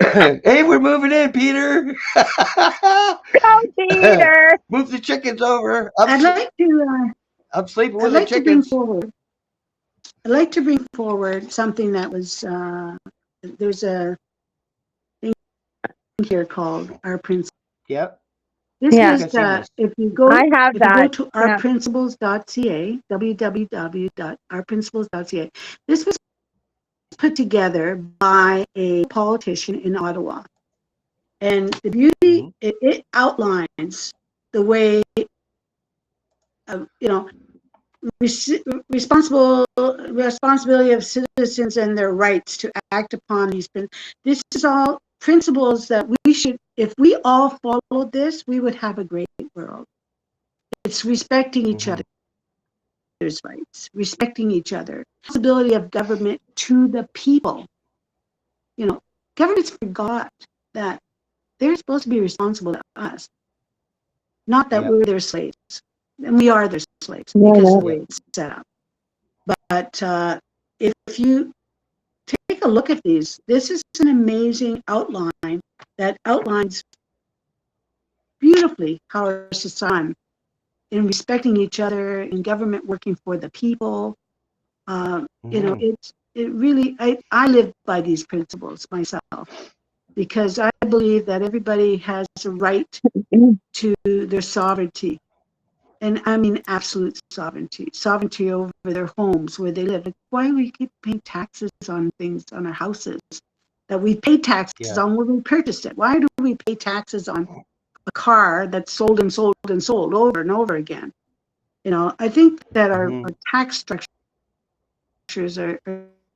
Speaker 2: Hey, we're moving in, Peter.
Speaker 4: Go, Peter.
Speaker 2: Move the chickens over.
Speaker 3: I'd like to.
Speaker 2: I'm sleeping
Speaker 3: I'd
Speaker 2: with the
Speaker 3: like to bring
Speaker 2: chickens.
Speaker 3: forward. I'd like to bring forward something that was. There's a thing here called Our Principles.
Speaker 2: Yep,
Speaker 3: This
Speaker 2: I
Speaker 4: Yeah,
Speaker 2: think
Speaker 3: was
Speaker 2: I've seen this.
Speaker 3: if you
Speaker 4: I
Speaker 3: go
Speaker 4: have
Speaker 3: if you go
Speaker 4: that.
Speaker 3: to
Speaker 4: Yeah.
Speaker 3: ourprinciples.ca, www.ourprinciples.ca. This was put together by a politician in Ottawa, and the beauty
Speaker 2: Hmm.
Speaker 3: it outlines the way you know responsible responsibility of citizens and their rights to act upon these. This is all principles that we should, if we all followed this, we would have a great world. It's respecting each
Speaker 2: Hmm.
Speaker 3: other's rights, respecting each other, responsibility of government to the people. You know, governments forgot that they're supposed to be responsible to us, not that
Speaker 2: Yep.
Speaker 3: we're their slaves. And we are their slaves
Speaker 4: Yeah,
Speaker 3: because of
Speaker 4: no.
Speaker 3: the way
Speaker 2: Yep.
Speaker 3: it's set up. But if you take a look at these, this is an amazing outline that outlines beautifully how our society, in respecting each other, in government working for the people.
Speaker 2: Hmm.
Speaker 3: It really, I live by these principles myself because I believe that everybody has a right to their sovereignty. And I mean absolute sovereignty over their homes where they live. Like, why do we keep paying taxes on things, on our houses that we pay taxes
Speaker 2: Yeah.
Speaker 3: on when we purchased it? Why do we pay taxes on a car that's sold and sold and sold over and over again? I think that
Speaker 2: Hmm.
Speaker 3: our tax structures are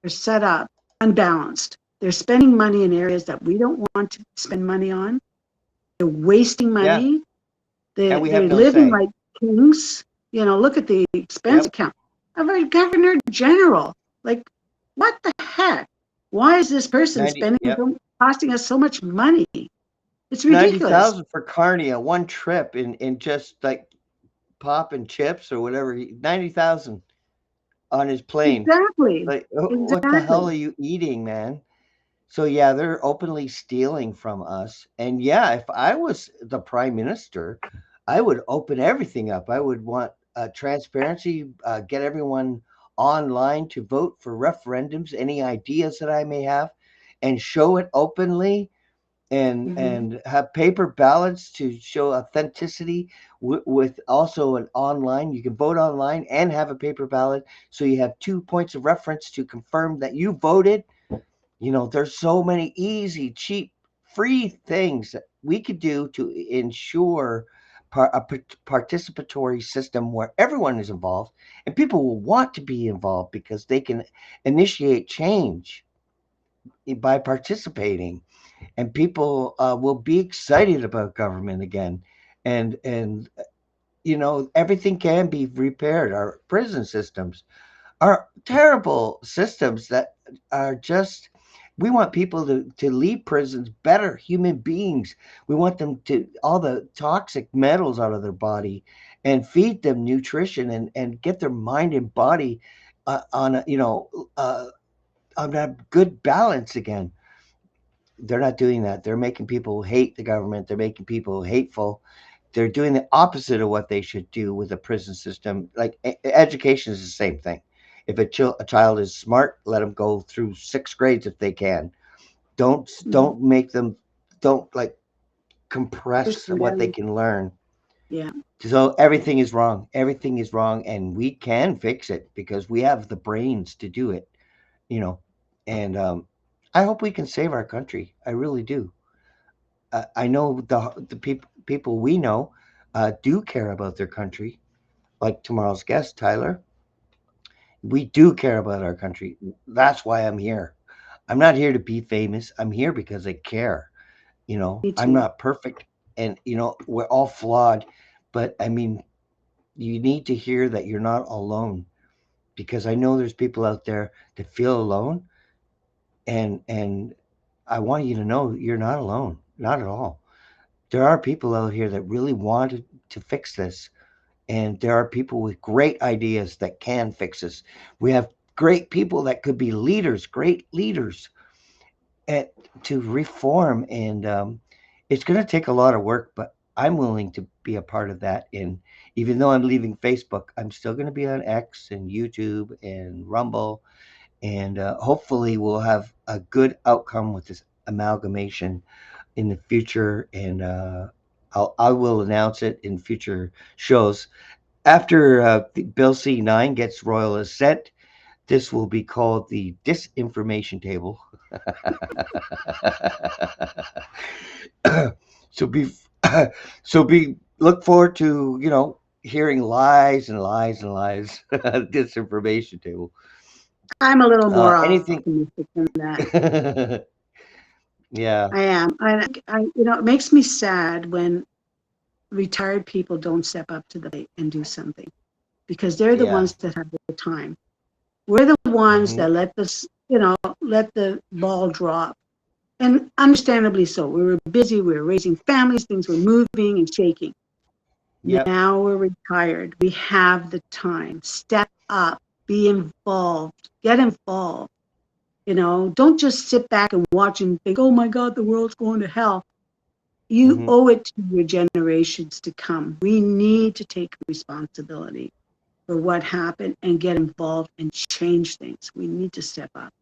Speaker 3: set up unbalanced. They're spending money in areas that we don't want to spend money on. They're wasting
Speaker 2: Yeah.
Speaker 3: money.
Speaker 2: And we have
Speaker 3: They're
Speaker 2: no
Speaker 3: living
Speaker 2: say.
Speaker 3: like kings. Look at the expense
Speaker 2: Yep.
Speaker 3: account of our governor general. Like, what the heck? Why is this person
Speaker 2: 90.
Speaker 3: spending
Speaker 2: Yep.
Speaker 3: costing us so much money? It's
Speaker 2: Ninety
Speaker 3: ridiculous.
Speaker 2: thousand for Carnia one trip in just like pop and chips or whatever. 90,000 on his plane.
Speaker 3: Exactly.
Speaker 2: Like, what the hell
Speaker 3: Exactly.
Speaker 2: are you eating, man? So yeah, they're openly stealing from us. And yeah, if I was the prime minister, I would open everything up. I would want transparency, get everyone online to vote for referendums, any ideas that I may have, and show it openly, and
Speaker 3: Mm-hmm.
Speaker 2: and have paper ballots to show authenticity, with also an online. You can vote online and have a paper ballot, so you have 2 points of reference to confirm that you voted. There's so many easy, cheap, free things that we could do to ensure a participatory system where everyone is involved, and people will want to be involved because they can initiate change by participating, and people will be excited about government again. And everything can be repaired. Our prison systems are terrible systems that are just, we want people to leave prisons better human beings. We want them to, all the toxic metals out of their body, and feed them nutrition, and get their mind and body on a, on a good balance again. They're not doing that. They're making people hate the government. They're making people hateful. They're doing the opposite of what they should do with a prison system. Like education is the same thing. If a child is smart, let them go through 6 grades if they can.
Speaker 3: Mhm.
Speaker 2: Don't make them, don't like
Speaker 3: Push
Speaker 2: compress
Speaker 3: them
Speaker 2: what they
Speaker 3: down.
Speaker 2: can learn.
Speaker 3: Yeah.
Speaker 2: So everything is wrong. Everything is wrong, and we can fix it because we have the brains to do it. You know, and I hope we can save our country. I really do. I know the people we know do care about their country, like tomorrow's guest, Tyler. We do care about our country. That's why I'm here. I'm not here to be famous. I'm here because I care.
Speaker 3: Me
Speaker 2: I'm
Speaker 3: too.
Speaker 2: not perfect, and we're all flawed, but I mean, you need to hear that you're not alone, because I know there's people out there that feel alone, and I want you to know you're not alone, not at all. There are people out here that really want to fix this, and there are people with great ideas that can fix this. We have great people that could be leaders, great leaders, at, to reform, and it's going to take a lot of work, but I'm willing to be a part of that. And even though I'm leaving Facebook, I'm still going to be on X and YouTube and Rumble, and hopefully we'll have a good outcome with this amalgamation in the future, and I will announce it in future shows. After Bill C9 gets royal assent, this will be called the disinformation table. so be so be look forward to hearing lies and lies and lies. Disinformation table.
Speaker 3: I'm a little more
Speaker 2: Anything?
Speaker 3: optimistic than that.
Speaker 2: Yeah,
Speaker 3: I am. It makes me sad when retired people don't step up to the plate and do something, because they're the
Speaker 2: yeah.
Speaker 3: ones that have the time. We're the ones
Speaker 2: Hmm.
Speaker 3: that let the ball drop. And understandably so. We were busy, we were raising families, things were moving and shaking.
Speaker 2: Yep.
Speaker 3: Now we're retired. We have the time. Step up, be involved, get involved. Don't just sit back and watch and think, oh my God, the world's going to hell. You
Speaker 2: Hmm.
Speaker 3: owe it to your generations to come. We need to take responsibility for what happened and get involved and change things. We need to step up.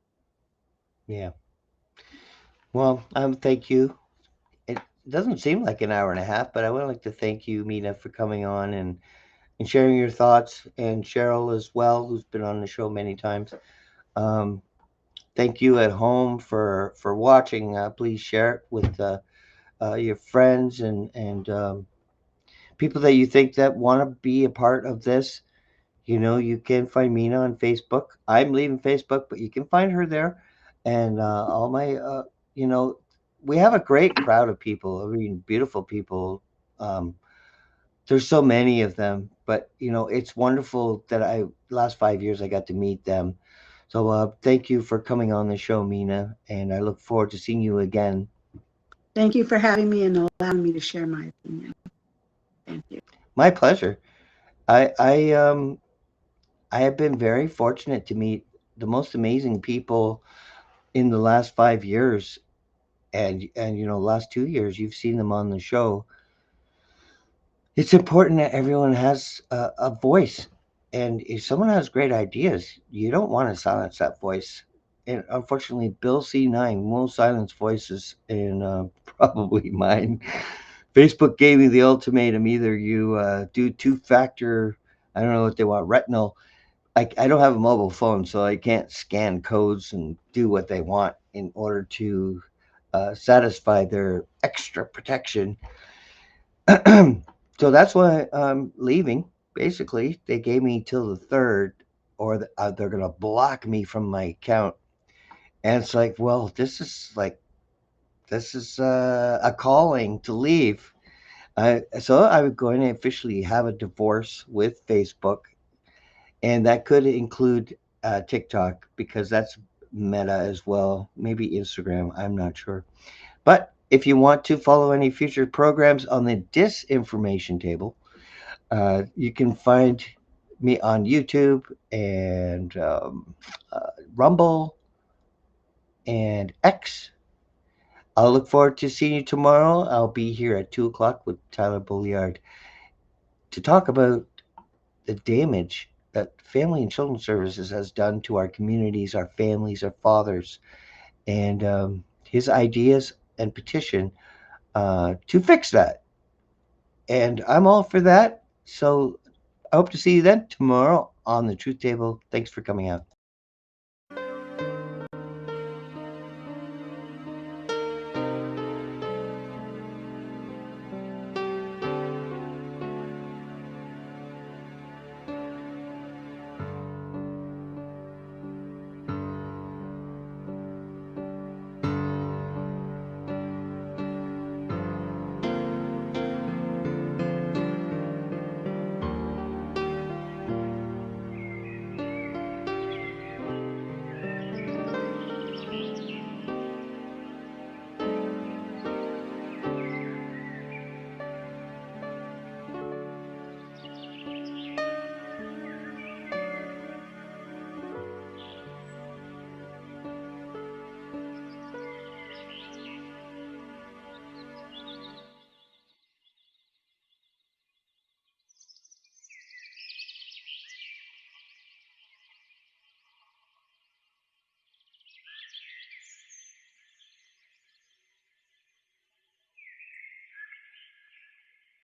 Speaker 2: Yeah. Well, thank you. It doesn't seem like an hour and a half, but I would like to thank you, Mina, for coming on and sharing your thoughts, and Cheryl as well, who's been on the show many times. Um, Thank you at home for watching. Please share it with your friends, and people that you think that want to be a part of this. You can find Mina on Facebook. I'm leaving Facebook, but you can find her there, and all my you know we have a great crowd of people. I mean, beautiful people. Um, there's so many of them, but it's wonderful that I last 5 years I got to meet them. So thank you for coming on the show, Mina, and I look forward to seeing you again.
Speaker 3: Thank you for having me and allowing me to share my opinion. Thank you.
Speaker 2: My pleasure. I have been very fortunate to meet the most amazing people in the last 5 years, and last 2 years you've seen them on the show. It's important that everyone has a voice. And if someone has great ideas, you don't want to silence that voice. And unfortunately, Bill C9 will silence voices, and probably mine. Facebook gave me the ultimatum: either you do two-factor, I don't know what they want, retinal. I don't have a mobile phone, so I can't scan codes and do what they want in order to satisfy their extra protection. So that's why I'm leaving. Basically, they gave me till the third, or they're gonna block me from my account. And it's like, well, this is a calling to leave. So I'm going to officially have a divorce with Facebook, and that could include TikTok because that's Meta as well. Maybe Instagram. I'm not sure. But if you want to follow any future programs on the disinformation table, you can find me on YouTube and Rumble and X. I'll look forward to seeing you tomorrow. I'll be here at 2 o'clock with Tyler Bolliard to talk about the damage that Family and Children's Services has done to our communities, our families, our fathers, and his ideas and petition to fix that. And I'm all for that. So I hope to see you then tomorrow on the Truth Table. Thanks for coming out.